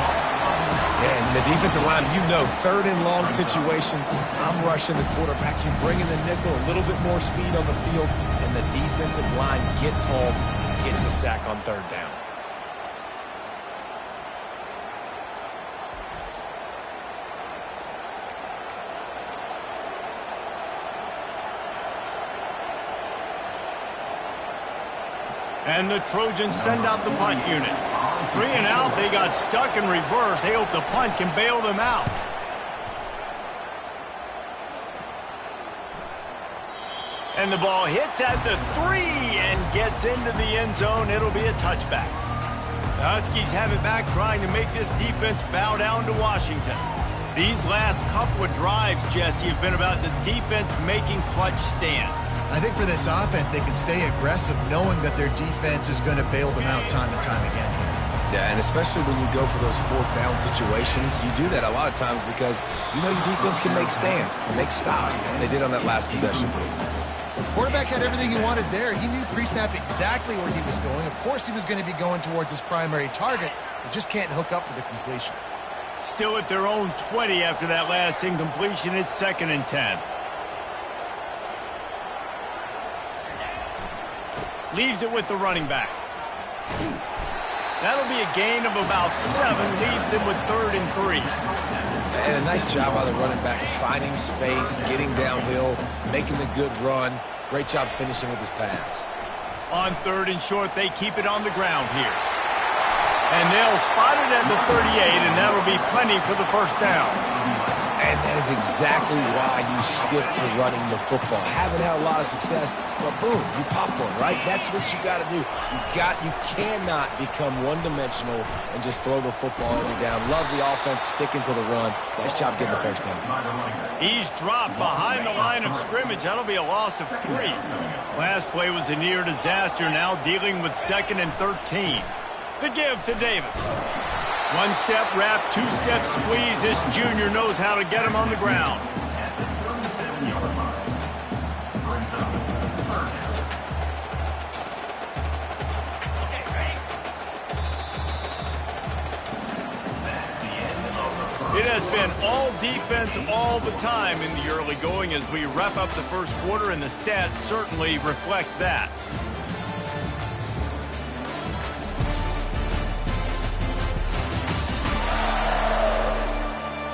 And the defensive line, third and long situations, I'm rushing the quarterback. You bring in the nickel, a little bit more speed on the field, and the defensive line gets home, gets the sack on third down. And the Trojans send out the punt unit. 3 and out, they got stuck in reverse. They hope the punt can bail them out. And the ball hits at the 3 and gets into the end zone. It'll be a touchback. The Huskies have it back, trying to make this defense bow down to Washington. These last couple of drives, Jesse, have been about the defense making clutch stands. I think for this offense, they can stay aggressive knowing that their defense is going to bail them out time and time again. Yeah, and especially when you go for those fourth down situations, you do that a lot of times because your defense can make stands, make stops. They did on that last possession. Quarterback had everything he wanted there. He knew pre-snap exactly where he was going. Of course he was going to be going towards his primary target. He just can't hook up for the completion. Still at their own 20 after that last incompletion. It's 2nd and 10. Leaves it with the running back. That'll be a gain of about 7. Leaves him with 3rd and 3. And a nice job by the running back, finding space, getting downhill, making a good run. Great job finishing with his pads. On 3rd and short, they keep it on the ground here. And they'll spot it at the 38, and that'll be plenty for the first down. And that is exactly why you stick to running the football. Haven't had a lot of success, but boom, you pop one, right? That's what you got to do. You cannot become one-dimensional and just throw the football every down. Love the offense sticking to the run. Nice job getting the first down. He's dropped behind the line of scrimmage. That'll be a loss of 3. Last play was a near disaster. Now dealing with 2nd and 13. The give to Davis. 1-step wrap, 2-step squeeze. This junior knows how to get him on the ground. It has been all defense all the time in the early going as we wrap up the first quarter, and the stats certainly reflect that.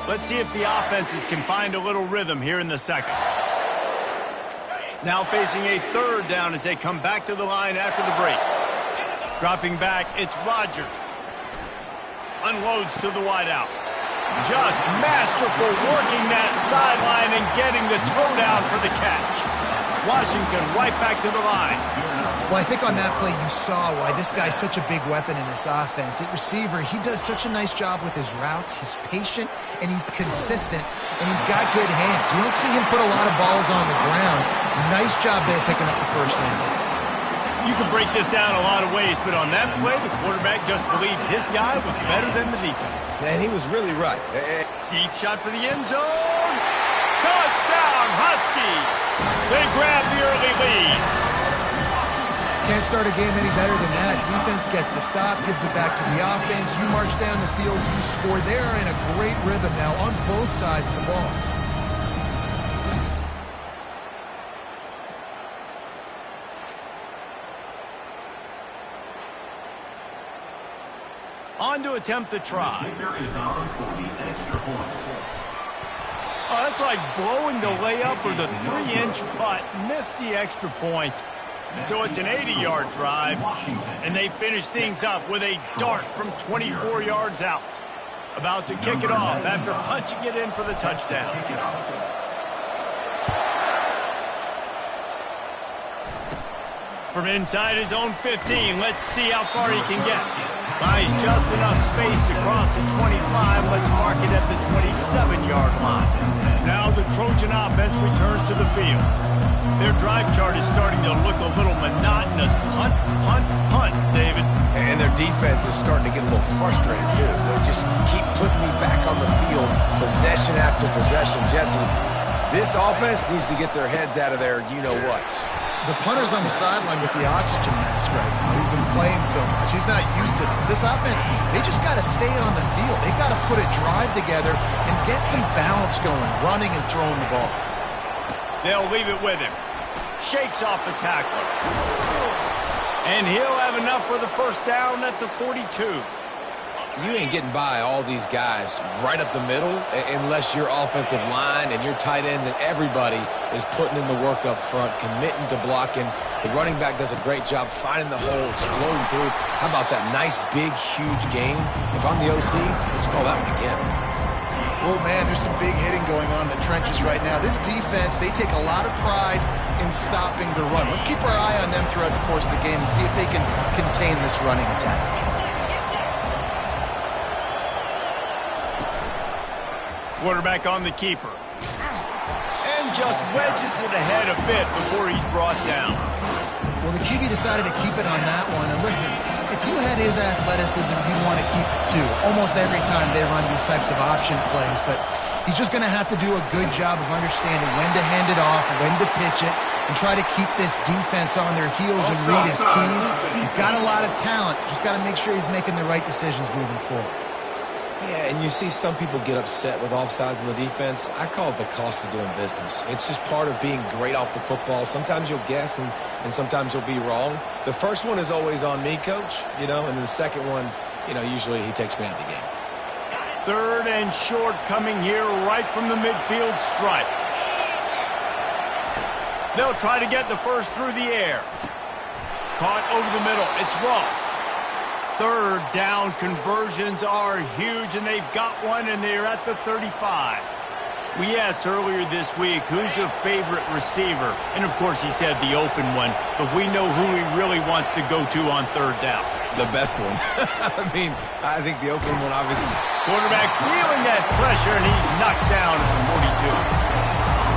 Let's see if the offenses can find a little rhythm here in the second. Now facing a 3rd down as they come back to the line after the break. Dropping back, it's Rodgers. Unloads to the wideout. Just masterful working that sideline and getting the toe down for the catch. Washington right back to the line. Well, I think on that play you saw why this guy's such a big weapon in this offense. At receiver, he does such a nice job with his routes. He's patient, and he's consistent, and he's got good hands. You don't see him put a lot of balls on the ground. Nice job there picking up the first down. You can break this down a lot of ways, but on that play, the quarterback just believed his guy was better than the defense. And he was really right. Deep shot for the end zone. Touchdown, Huskies. They grab the early lead. Can't start a game any better than that. Defense gets the stop, gives it back to the offense. You march down the field, you score. They're in a great rhythm now on both sides of the ball. On to attempt the try. Kicker is on for the extra point. Oh, that's like blowing the layup or the 3-inch putt. Missed the extra point. So it's an 80-yard drive, and they finish things up with a dart from 24 yards out. About to kick it off after punching it in for the touchdown. From inside his own 15, let's see how far he can get. Buys just enough space to cross the 25. Let's mark it at the 27-yard line. Now the Trojan offense returns to the field. Their drive chart is starting to look a little monotonous. Punt, punt, punt, David. And their defense is starting to get a little frustrated, too. They just keep putting me back on the field, possession after possession. Jesse, this offense needs to get their heads out of their you-know-what. The punter's on the sideline with the oxygen mask right now. He's been playing so much. He's not used to this. This offense, they just got to stay on the field. They've got to put a drive together and get some balance going, running and throwing the ball. They'll leave it with him. Shakes off the tackler. And he'll have enough for the first down at the 42. You ain't getting by all these guys right up the middle unless your offensive line and your tight ends and everybody is putting in the work up front, committing to blocking. The running back does a great job finding the hole, exploding through. How about that nice, big, huge game? If I'm the OC, let's call that one again. Well, man, there's some big hitting going on in the trenches right now. This defense, they take a lot of pride in stopping the run. Let's keep our eye on them throughout the course of the game and see if they can contain this running attack. Quarterback on the keeper. And just wedges it ahead a bit before he's brought down. Well, the QB decided to keep it on that one. And listen, if you had his athleticism, you'd want to keep it too. Almost every time they run these types of option plays. But he's just going to have to do a good job of understanding when to hand it off, when to pitch it, and try to keep this defense on their heels and read his keys. He's got a lot of talent. Just got to make sure he's making the right decisions moving forward. Yeah, and you see some people get upset with offsides in the defense. I call it the cost of doing business. It's just part of being great off the football. Sometimes you'll guess and sometimes you'll be wrong. The first one is always on me, Coach, and then the second one, usually he takes me out of the game. Third and short coming here right from the midfield stripe. They'll try to get the first through the air. Caught over the middle. It's Ross. Third down conversions are huge, and they've got one, and they're at the 35. We asked earlier this week, who's your favorite receiver? And, of course, he said the open one, but we know who he really wants to go to on third down. The best one. I think the open one, obviously. Quarterback feeling that pressure, and he's knocked down at the 42.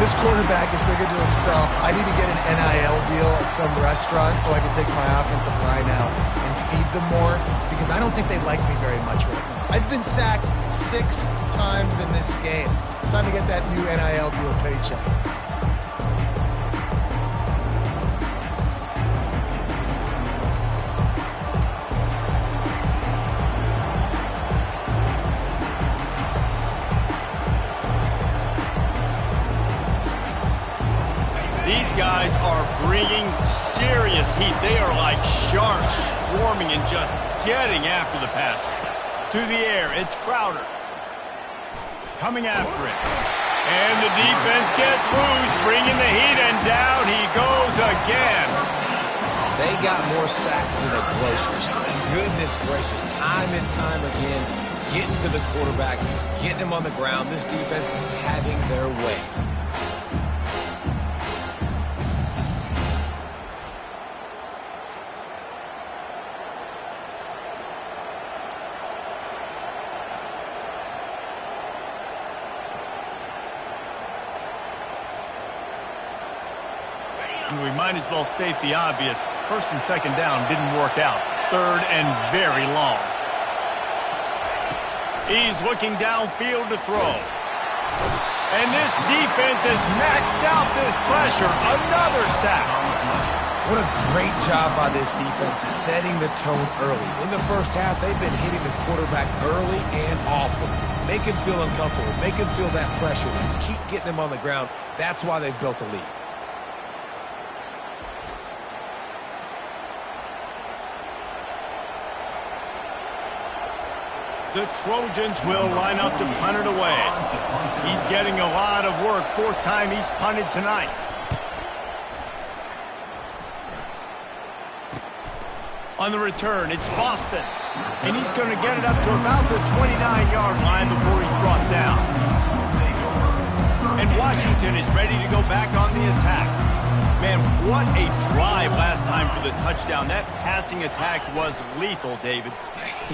This quarterback is thinking to himself, I need to get an NIL deal at some restaurant so I can take my offensive line out and feed them more, because I don't think they like me very much right now. I've been sacked 6 times in this game. It's time to get that new NIL deal paycheck. These guys are bringing serious heat. They are like sharks swarming and just getting after the passer. To the air, it's Crowder. Coming after it. And the defense gets loose, bringing the heat, and down he goes again. They got more sacks than a grocery store. Goodness gracious, time and time again, getting to the quarterback, getting him on the ground. This defense having their way. We might as well state the obvious. First and second down didn't work out. Third and very long. He's looking downfield to throw. And this defense has maxed out this pressure. Another sack. What a great job by this defense setting the tone early. In the first half, they've been hitting the quarterback early and often. Make him feel uncomfortable. Make him feel that pressure. Keep getting them on the ground. That's why they've built a lead. The Trojans will line up to punt it away. He's getting a lot of work. Fourth time he's punted tonight. On the return, it's Boston. And he's going to get it up to about the 29-yard line before he's brought down. And Washington is ready to go back on the attack. Man, what a drive last time for the touchdown. That passing attack was lethal, David.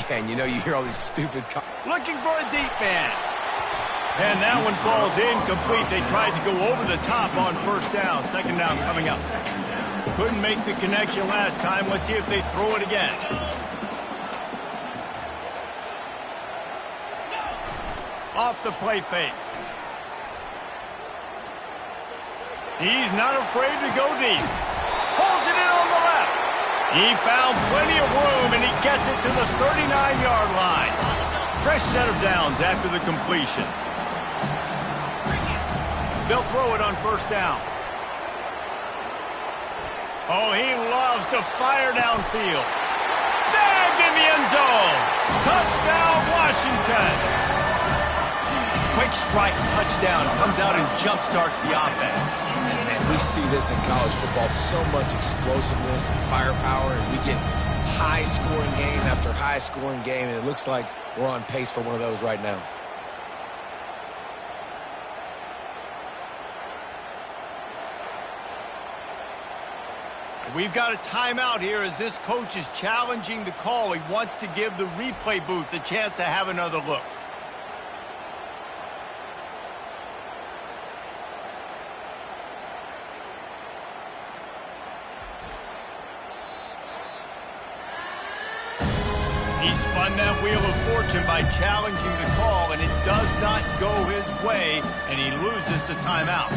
Yeah, and you hear all these stupid... Looking for a deep man. And that one falls incomplete. They tried to go over the top on first down. Second down coming up. Couldn't make the connection last time. Let's see if they throw it again. Off the play fake. He's not afraid to go deep. Holds it in on the left. He found plenty of room, and he gets it to the 39-yard line. Fresh set of downs after the completion. They'll throw it on first down. Oh, he loves to fire downfield. Snagged in the end zone. Touchdown, Washington. Quick strike touchdown. Comes out and jump-starts the offense. And we see this in college football. So much explosiveness and firepower. And we get high-scoring game after high-scoring game. And it looks like we're on pace for one of those right now. We've got a timeout here as this coach is challenging the call. He wants to give the replay booth a chance to have another look. He spun that wheel of fortune by challenging the call, and it does not go his way, and he loses the timeout.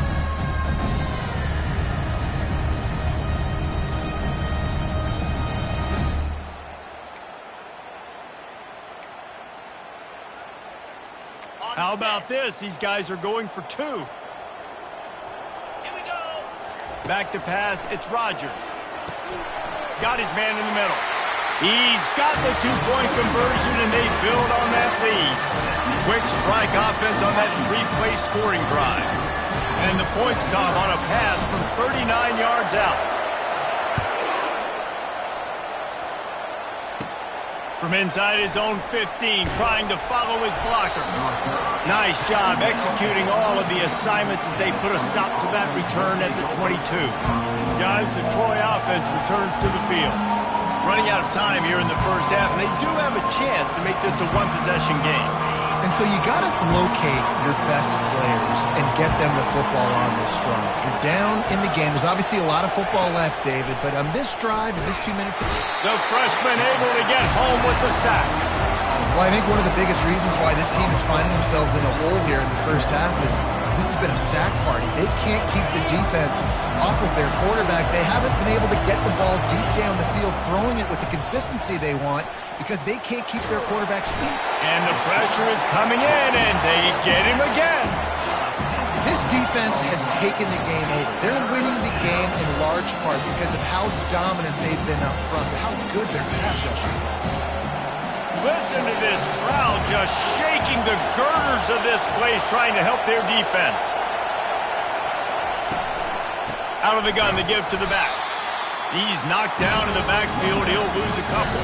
How about this? These guys are going for two. Here we go. Back to pass. It's Rodgers. Got his man in the middle. He's got the two-point conversion, and they build on that lead. Quick strike offense on that three-play scoring drive. And the points come on a pass from 39 yards out. From inside his own 15, trying to follow his blockers. Nice job executing all of the assignments as they put a stop to that return at the 22. Guys, the Troy offense returns to the field. Running out of time here in the first half, and they do have a chance to make this a one-possession game. And so you got to locate your best players and get them the football on this drive. You're down in the game. There's obviously a lot of football left, David, but on this drive, in this 2 minutes... The freshman able to get home with the sack. Well, I think one of the biggest reasons why this team is finding themselves in a hole here in the first half is this has been a sack party. They can't keep the defense off of their quarterback. They haven't been able to get the ball deep down the field, throwing it with the consistency they want because they can't keep their quarterback's feet. And the pressure is coming in, and they get him again. This defense has taken the game over. They're winning the game in large part because of how dominant they've been up front, how good their pass rush has been. Listen to this crowd just shaking the girders of this place, trying to help their defense. Out of the gun to give to the back. He's knocked down in the backfield. He'll lose a couple.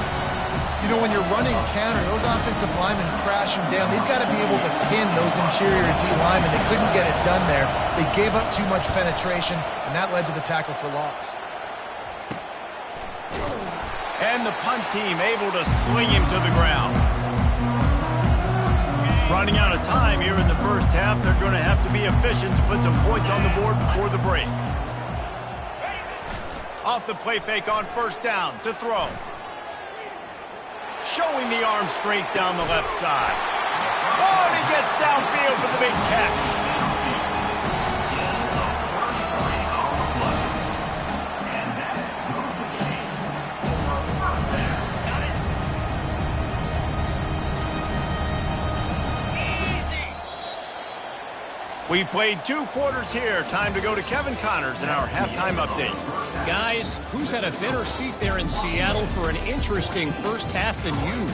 You know, when you're running counter, those offensive linemen crashing down, they've got to be able to pin those interior D linemen. They couldn't get it done there. They gave up too much penetration, and that led to the tackle for loss. And the punt team able to sling him to the ground. Running out of time here in the first half. They're going to have to be efficient to put some points on the board before the break. Off the play fake on first down to throw. Showing the arm strength down the left side. Oh, and he gets downfield for the big catch. We've played 2 quarters here. Time to go to Kevin Connors in our halftime update. Guys, who's had a better seat there in Seattle for an interesting first half than you?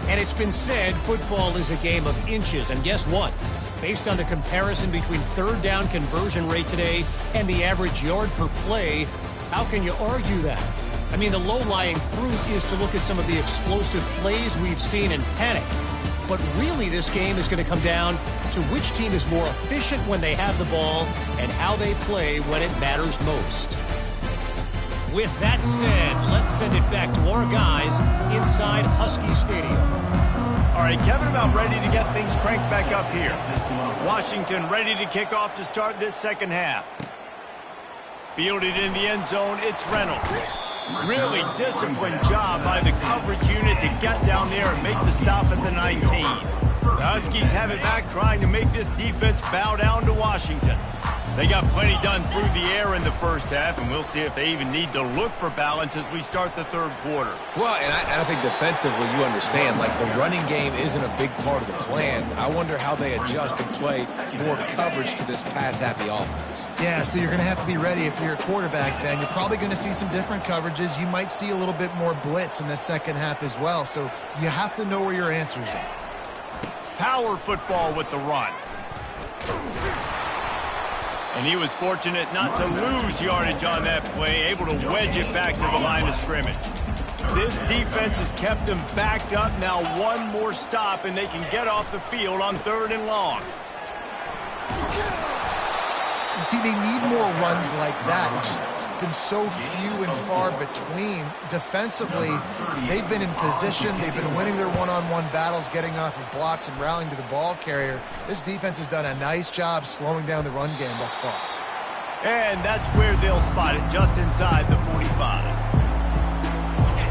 And it's been said football is a game of inches. And guess what? Based on the comparison between third down conversion rate today and the average yard per play, how can you argue that? I mean, the low-lying fruit is to look at some of the explosive plays we've seen and panic. But really, this game is going to come down to which team is more efficient when they have the ball and how they play when it matters most. With that said, let's send it back to our guys inside Husky Stadium. All right, Kevin, about ready to get things cranked back up here. Washington ready to kick off to start this second half. Fielded in the end zone, it's Reynolds. Really disciplined job by the coverage unit to get down there and make the stop at the 19. The Huskies have it back, trying to make this defense bow down to Washington. They got plenty done through the air in the first half, and we'll see if they even need to look for balance as we start the third quarter. Well, and I think defensively, you understand, like the running game isn't a big part of the plan. I wonder how they adjust and play more coverage to this pass-happy offense. Yeah, so you're going to have to be ready if you're a quarterback then. You're probably going to see some different coverages. You might see a little bit more blitz in the second half as well, so you have to know where your answers are. Power football with the run. And he was fortunate not to lose yardage on that play, able to wedge it back to the line of scrimmage. This defense has kept them backed up. Now one more stop, and they can get off the field on 3rd and long. See, they need more runs like that. It's just been so few and far between. Defensively, they've been in position. They've been winning their one-on-one battles, getting off of blocks and rallying to the ball carrier. This defense has done a nice job slowing down the run game thus far. And that's where they'll spot it, just inside the 45.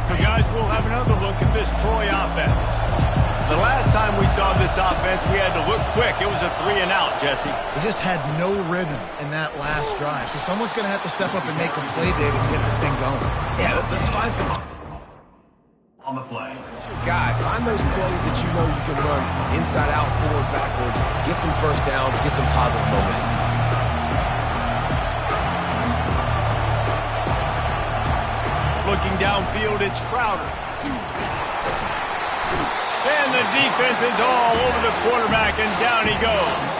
So, guys, we'll have another look at this Troy offense. The last time we saw this offense, we had to look quick. It was a 3-and-out, Jesse. They just had no rhythm in that last drive. So someone's going to have to step up and make a play, David, to get this thing going. Yeah, let's find some On the play. guy. Find those plays that you know you can run inside out, forward, backwards. Get some first downs, get some positive momentum. Looking downfield, it's Crowder. And the defense is all over the quarterback, and down he goes.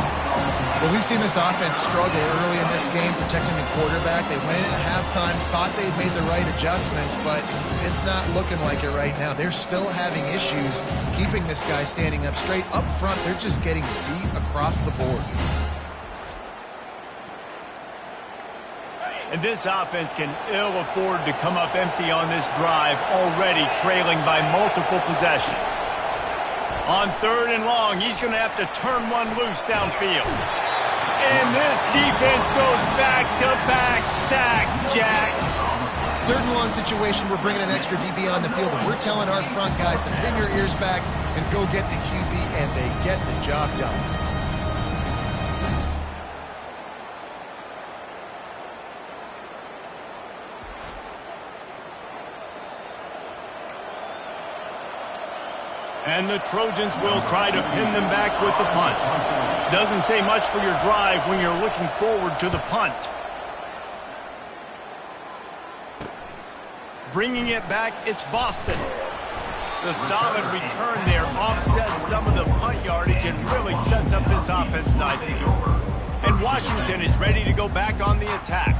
Well, we've seen this offense struggle early in this game protecting the quarterback. They went in at halftime, thought they'd made the right adjustments, but it's not looking like it right now. They're still having issues keeping this guy standing up straight. Up front, they're just getting beat across the board. And this offense can ill afford to come up empty on this drive, already trailing by multiple possessions. On 3rd and long, he's going to have to turn one loose downfield. And this defense goes back-to-back sack, Jack. 3rd and long situation, we're bringing an extra DB on the field, and we're telling our front guys to pin your ears back and go get the QB, and they get the job done. And the Trojans will try to pin them back with the punt. Doesn't say much for your drive when you're looking forward to the punt. Bringing it back, it's Boston. The solid return there offsets some of the punt yardage and really sets up this offense nicely. And Washington is ready to go back on the attack.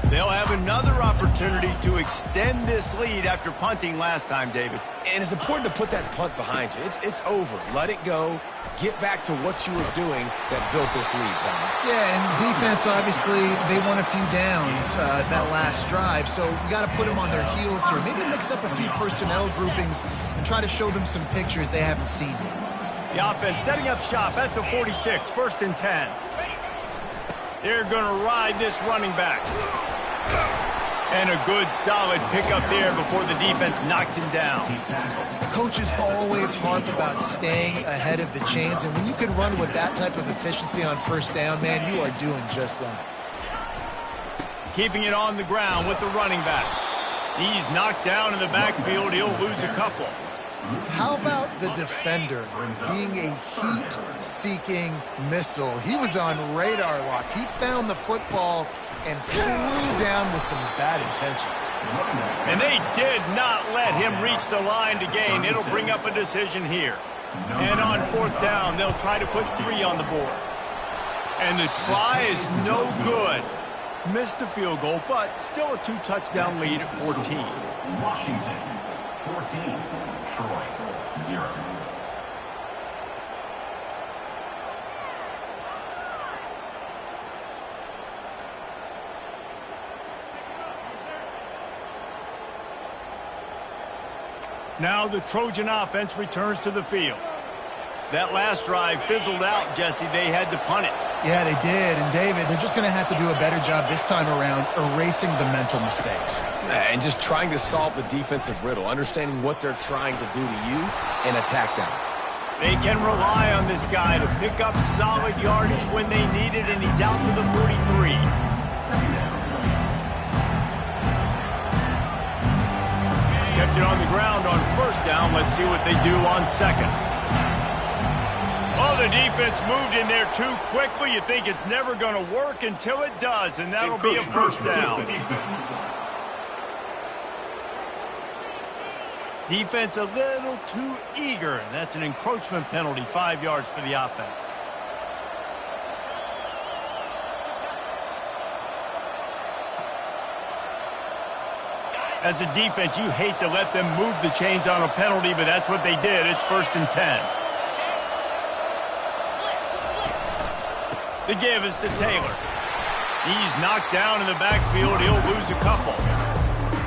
They'll have another opportunity to extend this lead after punting last time, David. And it's important to put that punt behind you. It's over. Let it go. Get back to what you were doing that built this lead, Tom. Yeah, and defense, obviously, they won a few downs that last drive, so you got to put them on their heels here. Maybe mix up a few personnel groupings and try to show them some pictures they haven't seen yet. The offense setting up shop at the 46, 1st and 10. They're going to ride this running back. And a good, solid pickup there before the defense knocks him down. Coaches always harp about staying ahead of the chains, and when you can run with that type of efficiency on 1st down, man, you are doing just that. Keeping it on the ground with the running back. He's knocked down in the backfield. He'll lose a couple. How about the defender being a heat-seeking missile? He was on radar lock. He found the football and flew down with some bad intentions. And they did not let him reach the line to gain. It'll bring up a decision here. And on 4th down, they'll try to put 3 on the board. And the try is no good. Missed the field goal, but still a 2-touchdown lead at 14. Washington, 14. Troy, 0. Now the Trojan offense returns to the field. That last drive fizzled out, Jesse. They had to punt it. Yeah, they did. And, David, they're just going to have to do a better job this time around erasing the mental mistakes. And just trying to solve the defensive riddle, understanding what they're trying to do to you and attack them. They can rely on this guy to pick up solid yardage when they need it, and he's out to the 43. Kept it on the ground on 1st down. Let's see what they do on 2nd. Oh, the defense moved in there too quickly. You think it's never going to work until it does, and that'll be a 1st down. Defense a little too eager, and that's an encroachment penalty, 5 yards for the offense. As a defense, you hate to let them move the chains on a penalty, but that's what they did. It's 1st and 10. The give is to Taylor. He's knocked down in the backfield. He'll lose a couple.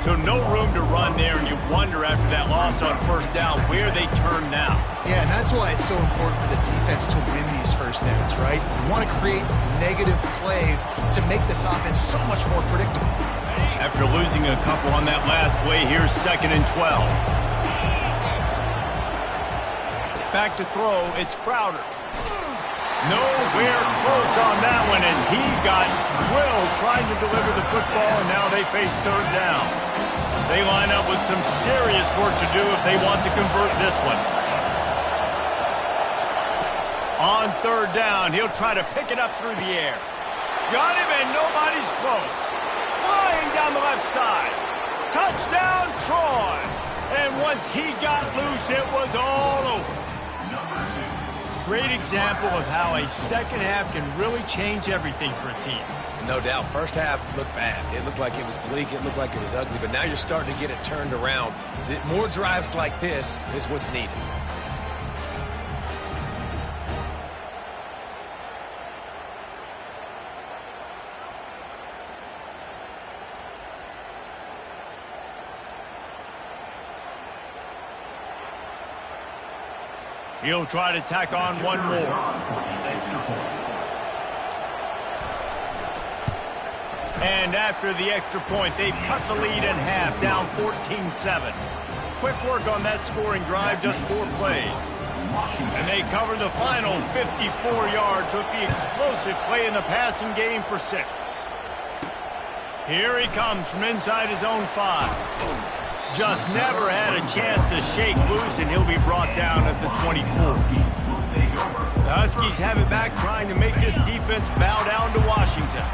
So no room to run there, and you wonder after that loss on 1st down where they turn now. Yeah, and that's why it's so important for the defense to win these 1st downs, right? You want to create negative plays to make this offense so much more predictable. After losing a couple on that last play, here's 2nd and 12. Back to throw, it's Crowder. Nowhere close on that one as he got drilled trying to deliver the football, and now they face 3rd down. They line up with some serious work to do if they want to convert this one. On 3rd down, he'll try to pick it up through the air. Got him, and nobody's close. Flying down the left side. Touchdown, Troy. And once he got loose, it was all over. Great example of how a 2nd half can really change everything for a team. No doubt. 1st half looked bad. It looked like it was bleak. It looked like it was ugly. But now you're starting to get it turned around. More drives like this is what's needed. He'll try to tack on one more. And after the extra point, they've cut the lead in half, down 14-7. Quick work on that scoring drive, just 4 plays. And they cover the final 54 yards with the explosive play in the passing game for 6. Here he comes from inside his own 5. Just never had a chance to shake loose, and he'll be brought down at the 24. The Huskies have it back, trying to make this defense bow down to Washington.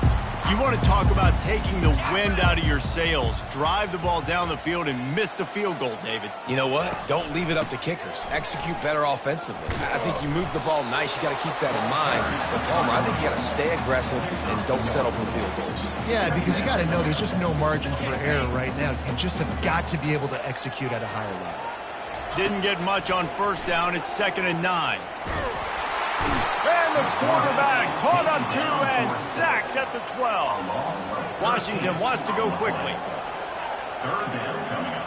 You want to talk about taking the wind out of your sails. Drive the ball down the field and miss the field goal, David. You know what? Don't leave it up to kickers. Execute better offensively. I think you move the ball nice. You got to keep that in mind. But, Palmer, I think you got to stay aggressive and don't settle for field goals. Yeah, because you got to know there's just no margin for error right now. You just have got to be able to execute at a higher level. Didn't get much on 1st down. It's 2nd and 9. And the quarterback caught on 2 and sacked at the 12. Washington wants to go quickly. 3rd down coming up.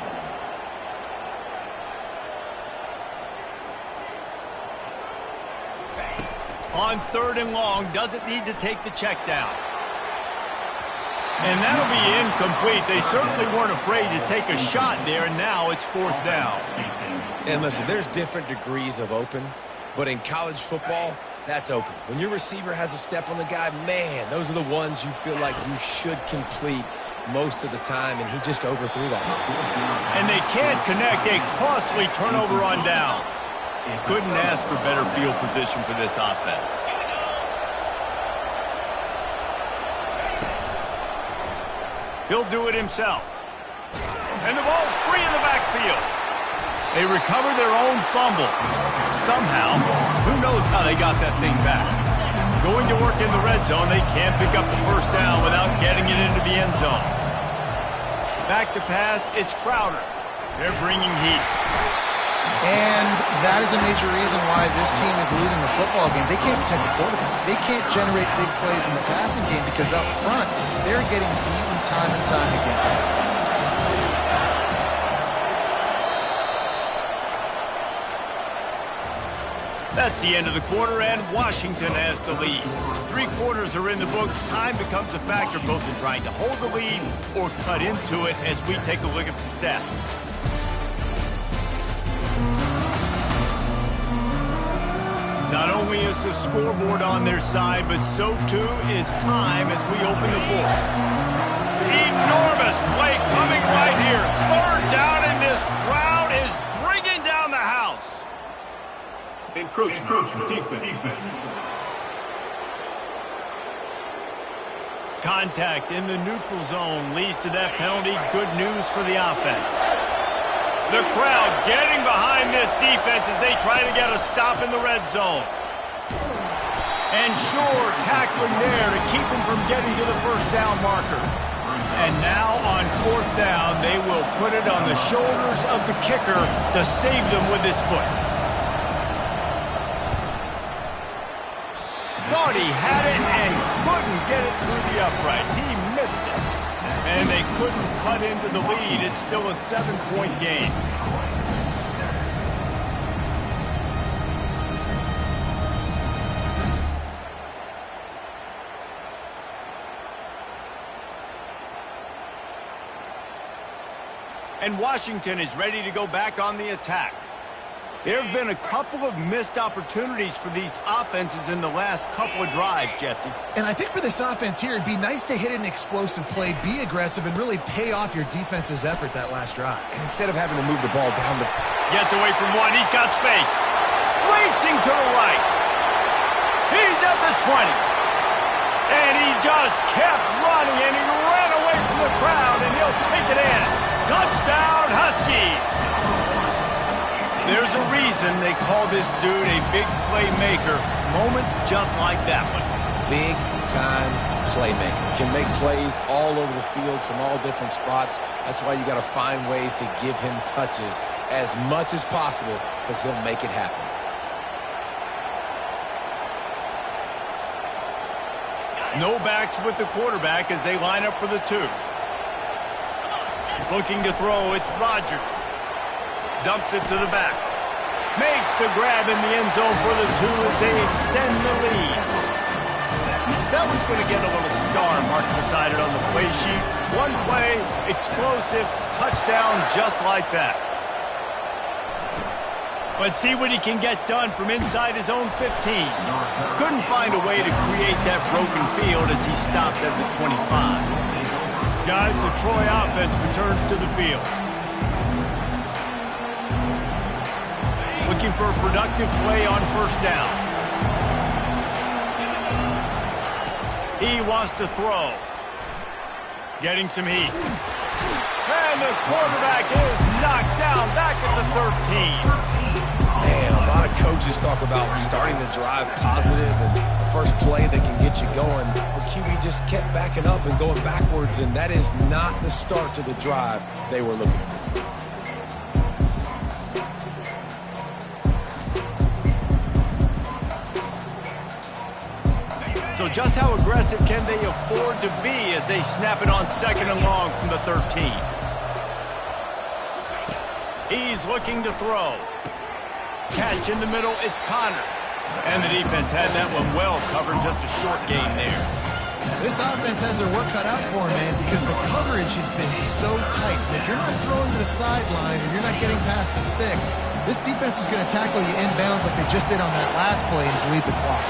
On 3rd and long, doesn't need to take the check down. And that'll be incomplete. They certainly weren't afraid to take a shot there, and now it's 4th down. And listen, there's different degrees of open, but in college football, that's open. When your receiver has a step on the guy, man, those are the ones you feel like you should complete most of the time, and he just overthrew that one. And they can't connect a costly turnover on downs. Couldn't ask for better field position for this offense. He'll do it himself. And the ball's free in the backfield. They recover their own fumble. Somehow, who knows how they got that thing back. Going to work in the red zone, they can't pick up the first down without getting it into the end zone. Back to pass, it's Crowder. They're bringing heat. And that is a major reason why this team is losing the football game. They can't protect the quarterback. They can't generate big plays in the passing game because up front, they're getting beaten time and time again. That's the end of the quarter, and Washington has the lead. 3 quarters are in the books. Time becomes a factor both in trying to hold the lead or cut into it as we take a look at the stats. Not only is the scoreboard on their side, but so too is time as we open the fourth. Enormous play coming right here. 3rd down, and this crowd is bringing down the house. Encroachment. Defense. Contact in the neutral zone leads to that penalty. Good news for the offense. The crowd getting behind this defense as they try to get a stop in the red zone. And Shore tackling there to keep him from getting to the first down marker. And now on 4th down, they will put it on the shoulders of the kicker to save them with his foot. Thought he had it and couldn't get it through the uprights. He missed it. And they couldn't cut into the lead. It's still a 7-point game. And Washington is ready to go back on the attack. There have been a couple of missed opportunities for these offenses in the last couple of drives, Jesse. And I think for this offense here, it'd be nice to hit an explosive play, be aggressive, and really pay off your defense's effort that last drive. And instead of having to move the ball down the... Gets away from one. He's got space. Racing to the right. He's at the 20. And he just kept running, and he ran away from the crowd, and he'll take it in. Touchdown, Huskies. There's a reason they call this dude a big playmaker. Moments just like that one. Big-time playmaker. Can make plays all over the field from all different spots. That's why you got to find ways to give him touches as much as possible because he'll make it happen. No backs with the quarterback as they line up for the 2. Looking to throw, it's Rodgers. Dumps it to the back. Makes the grab in the end zone for the 2 as they extend the lead. That one's going to get a little star marked beside it on the play sheet. One play, explosive, touchdown just like that. But see what he can get done from inside his own 15. Couldn't find a way to create that broken field as he stopped at the 25. Guys, the Troy offense returns to the field. Looking for a productive play on 1st down. He wants to throw. Getting some heat. And the quarterback is knocked down back at the 13. Man, a lot of coaches talk about starting the drive positive and the first play that can get you going. The QB just kept backing up and going backwards, and that is not the start to the drive they were looking for. So just how aggressive can they afford to be as they snap it on 2nd and long from the 13? He's looking to throw. Catch in the middle, it's Connor. And the defense had that one well covered, just a short game there. This offense has their work cut out for them, man, because the coverage has been so tight. And if you're not throwing to the sideline or you're not getting past the sticks, this defense is going to tackle you inbounds like they just did on that last play and bleed the clock.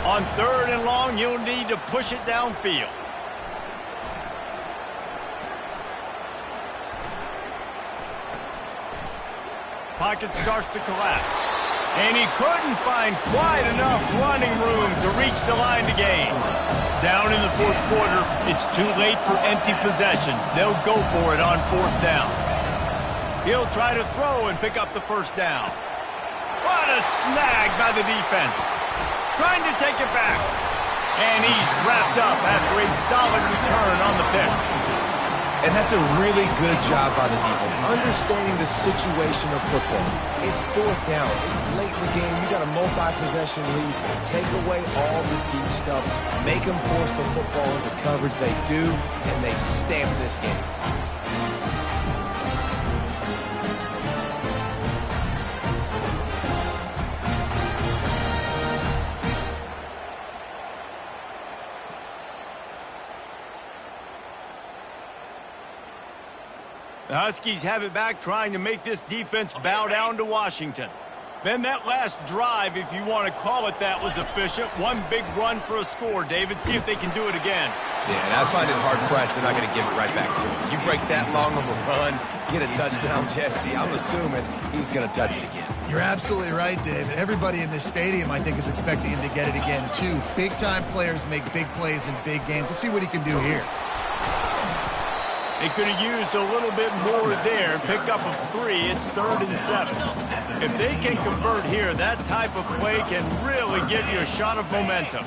On 3rd and long, you'll need to push it downfield. pocket starts to collapse. And he couldn't find quite enough running room to reach the line to gain. Down in the fourth quarter, it's too late for empty possessions. They'll go for it on fourth down. He'll try to throw and pick up the first down. What a snag by the defense. Trying to take it back. And he's wrapped up after a solid return on the pick. And that's a really good job by the defense, understanding the situation of football. It's fourth down. It's late in the game. You got a multi-possession lead. Take away all the deep stuff. Make them force the football into coverage. They do, and they stamp this game. The Huskies have it back, trying to make this defense bow down to Washington. Then that last drive, if you want to call it that, was efficient. One big run for a score, David. See if they can do it again. Yeah, and I find it hard-pressed they're not going to give it right back to him. You break that long of a run, get a touchdown, Jesse, I'm assuming he's going to touch it again. You're absolutely right, David. Everybody in this stadium, I think, is expecting him to get it again, too. Big-time players make big plays in big games. Let's see what he can do here. They could have used a little bit more there and picked up a 3. It's 3rd and 7. If they can convert here, that type of play can really give you a shot of momentum.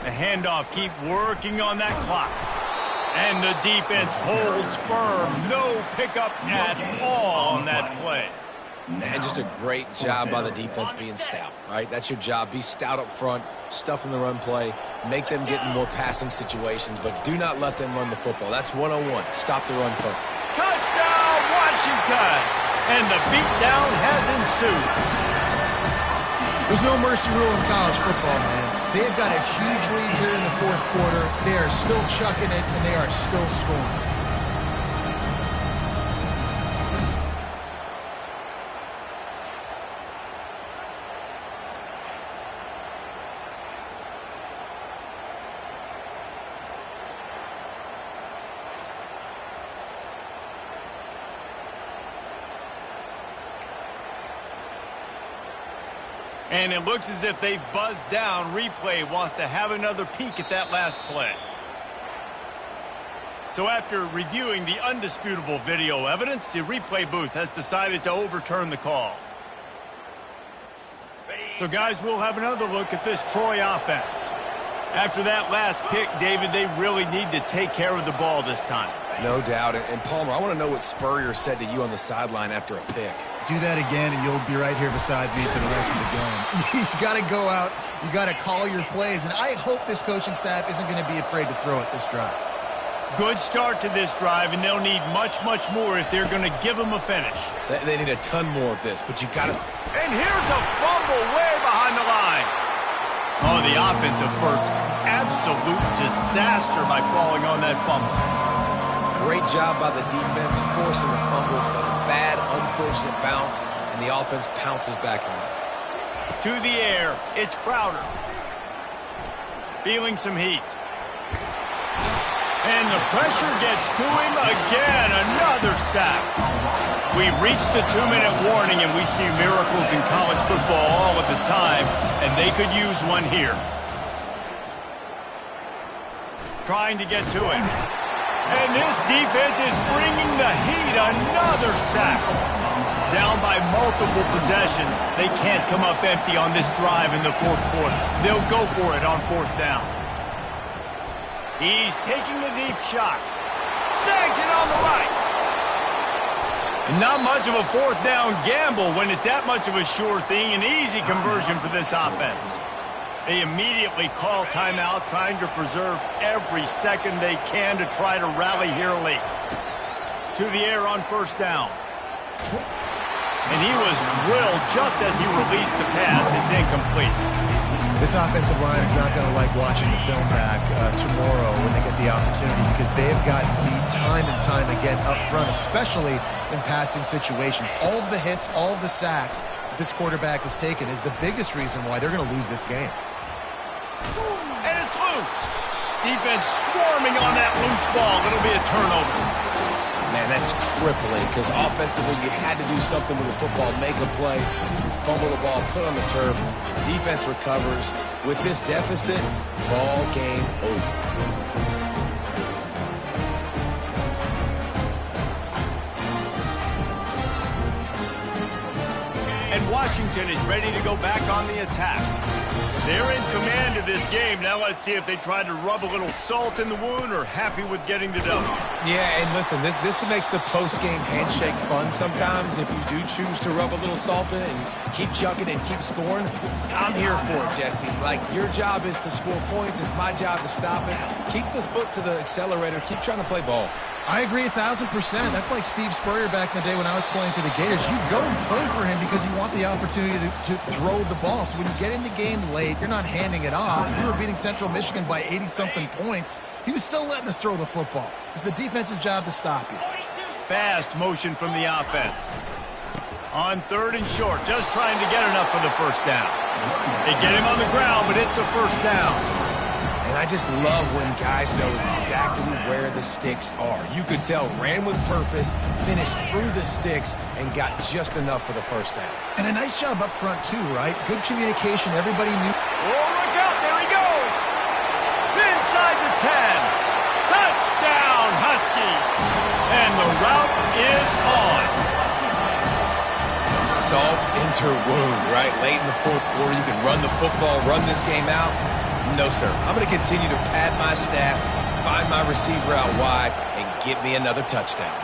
The handoff, keep working on that clock. And the defense holds firm. No pickup at all on that play. And just a great job by the defense being stout, right? That's your job. Be stout up front, stuff in the run play, make them get in more passing situations, but do not let them run the football. That's one-on-one. Stop the run first. Touchdown, Washington! And the beatdown has ensued. There's no mercy rule in college football, man. They've got a huge lead here in the fourth quarter. They are still chucking it, and they are still scoring. And it looks as if they've buzzed down. Replay wants to have another peek at that last play. So after reviewing the undisputable video evidence, the replay booth has decided to overturn the call. So guys, we'll have another look at this Troy offense. After that last pick, David, they really need to take care of the ball this time. No doubt. And Palmer, I want to know what Spurrier said to you on the sideline after a pick. Do that again, and you'll be right here beside me for the rest of the game. You got to go out. You got to call your plays, and I hope this coaching staff isn't going to be afraid to throw it this drive. Good start to this drive, and they'll need much, much more if they're going to give them a finish. They need a ton more of this, but you got to... And here's a fumble way behind the line. Oh, the offense averts absolute disaster by falling on that fumble. Great job by the defense, forcing the fumble, but a bad, unfortunate bounce, and the offense pounces back on it. To the air, it's Crowder. Feeling some heat. And the pressure gets to him again, another sack. We've reached the 2-minute warning, and we see miracles in college football all of the time, and they could use one here. Trying to get to it. And this defense is bringing the heat, another sack. Down by multiple possessions. They can't come up empty on this drive in the fourth quarter. They'll go for it on fourth down. He's taking the deep shot. Snags it on the right. And not much of a fourth down gamble when it's that much of a sure thing. An easy conversion for this offense. They immediately call timeout, trying to preserve every second they can to try to rally here late. To the air on first down. And he was drilled just as he released the pass. It's incomplete. This offensive line is not going to like watching the film back tomorrow when they get the opportunity, because they've gotten beat time and time again up front, especially in passing situations. All of the hits, all of the sacks that this quarterback has taken is the biggest reason why they're going to lose this game. And it's loose. Defense swarming on that loose ball. It'll be a turnover. Man, that's crippling because offensively you had to do something with the football, make a play, you fumble the ball, put on the turf, defense recovers. With this deficit, ball game over. And Washington is ready to go back on the attack. They're in command of this game. Now let's see if they try to rub a little salt in the wound or happy with getting the W. Yeah, and listen, this makes the post-game handshake fun sometimes. If you do choose to rub a little salt in it and keep chucking and keep scoring, I'm here for it, Jesse. Like, your job is to score points. It's my job to stop it. Keep the foot to the accelerator. Keep trying to play ball. I agree 1,000%. That's like Steve Spurrier back in the day when I was playing for the Gators. You go and play for him because you want the opportunity to throw the ball. So when you get in the game late, you're not handing it off. We were beating Central Michigan by 80-something points. He was still letting us throw the football. It's the defense's job to stop you. Fast motion from the offense. On 3rd and short, just trying to get enough for the first down. They get him on the ground, but it's a first down. And I just love when guys know exactly where the sticks are. You could tell ran with purpose, finished through the sticks, and got just enough for the first down. And a nice job up front, too, right? Good communication. Everybody knew. Oh, look out. There he goes. Inside the 10. Touchdown, Husky. And the route is on. Salt into wound, right? Late in the 4th quarter, you can run the football, run this game out. No, sir. I'm going to continue to pad my stats, find my receiver out wide, and get me another touchdown.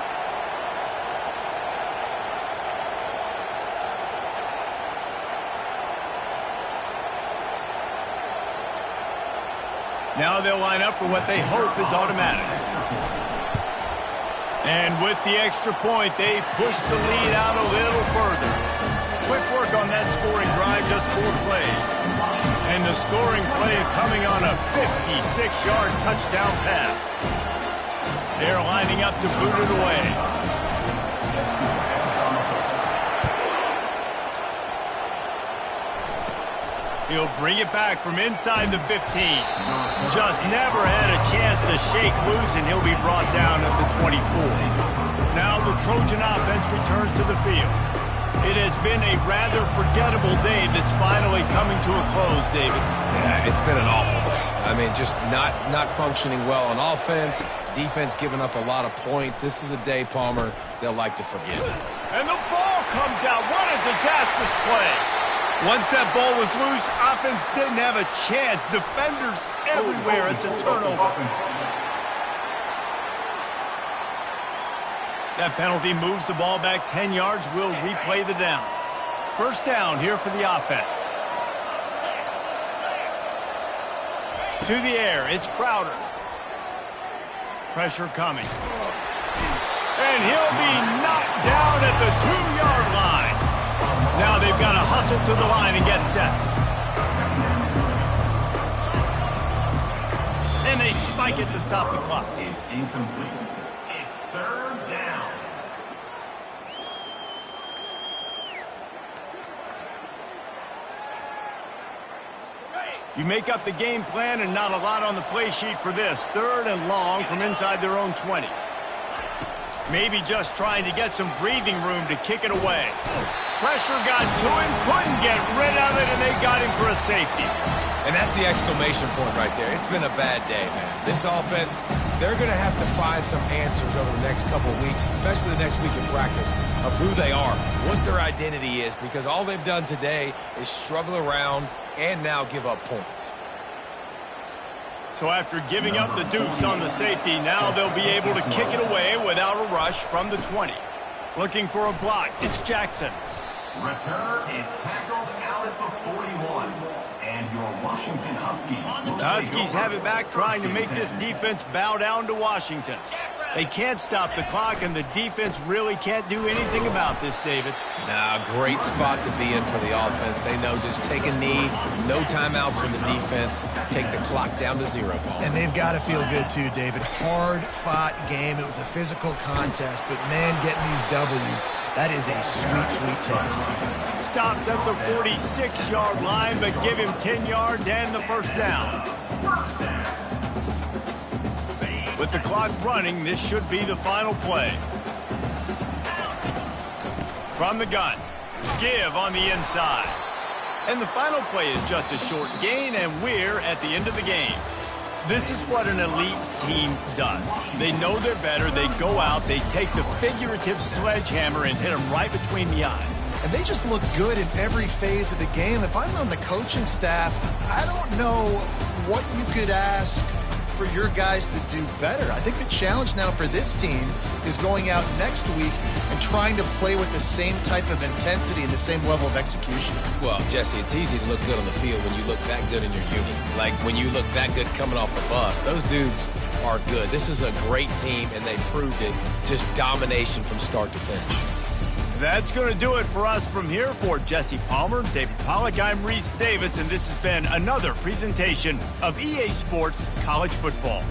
Now they'll line up for what they hope is automatic. And with the extra point, they push the lead out a little further. Quick work on that scoring drive, just 4 plays. And the scoring play coming on a 56-yard touchdown pass. They're lining up to boot it away. He'll bring it back from inside the 15. Just never had a chance to shake loose, and he'll be brought down at the 24. Now the Trojan offense returns to the field. It has been a rather forgettable day that's finally coming to a close, David. Yeah, it's been an awful day. I mean, just not functioning well on offense, defense giving up a lot of points. This is a day, Palmer, they'll like to forget. And the ball comes out. What a disastrous play. Once that ball was loose, offense didn't have a chance. Defenders everywhere. It's a turnover. That penalty moves the ball back 10 yards. We'll replay the down. First down here for the offense. To the air, it's Crowder. Pressure coming. And he'll be knocked down at the 2-yard line. Now they've got to hustle to the line and get set. And they spike it to stop the clock. Is incomplete. It's 3rd down. You make up the game plan and not a lot on the play sheet for this. 3rd and long from inside their own 20. Maybe just trying to get some breathing room to kick it away. Pressure got to him, couldn't get rid of it, and they got him for a safety. And that's the exclamation point right there. It's been a bad day, man. This offense, they're going to have to find some answers over the next couple of weeks, especially the next week in practice, of who they are, what their identity is, because all they've done today is struggle around and now give up points. So after giving up the deuce on the safety, now they'll be able to kick it away without a rush from the 20. Looking for a block, it's Jackson. Returner is tackled out at the 41. And your Washington Huskies. The Huskies have it back, trying to make this defense bow down to Washington. They can't stop the clock, and the defense really can't do anything about this, David. Nah, great spot to be in for the offense. They know just take a knee, no timeouts for the defense, take the clock down to 0, Paul. And they've got to feel good, too, David. Hard-fought game. It was a physical contest, but, man, getting these W's, that is a sweet, sweet taste. Stopped at the 46-yard line, but give him 10 yards and the first down. With the clock running, this should be the final play. From the gun, give on the inside. And the final play is just a short gain, and we're at the end of the game. This is what an elite team does. They know they're better. They go out, they take the figurative sledgehammer and hit them right between the eyes. And they just look good in every phase of the game. If I'm on the coaching staff, I don't know what you could ask for your guys to do better. I think the challenge now for this team is going out next week and trying to play with the same type of intensity and the same level of execution. Well, Jesse, it's easy to look good on the field when you look that good in your unit. Like when you look that good coming off the bus. Those dudes are good. This is a great team, and they proved it. Just domination from start to finish. That's going to do it for us from here. For Jesse Palmer, David Pollack, I'm Reese Davis, and this has been another presentation of EA Sports College Football.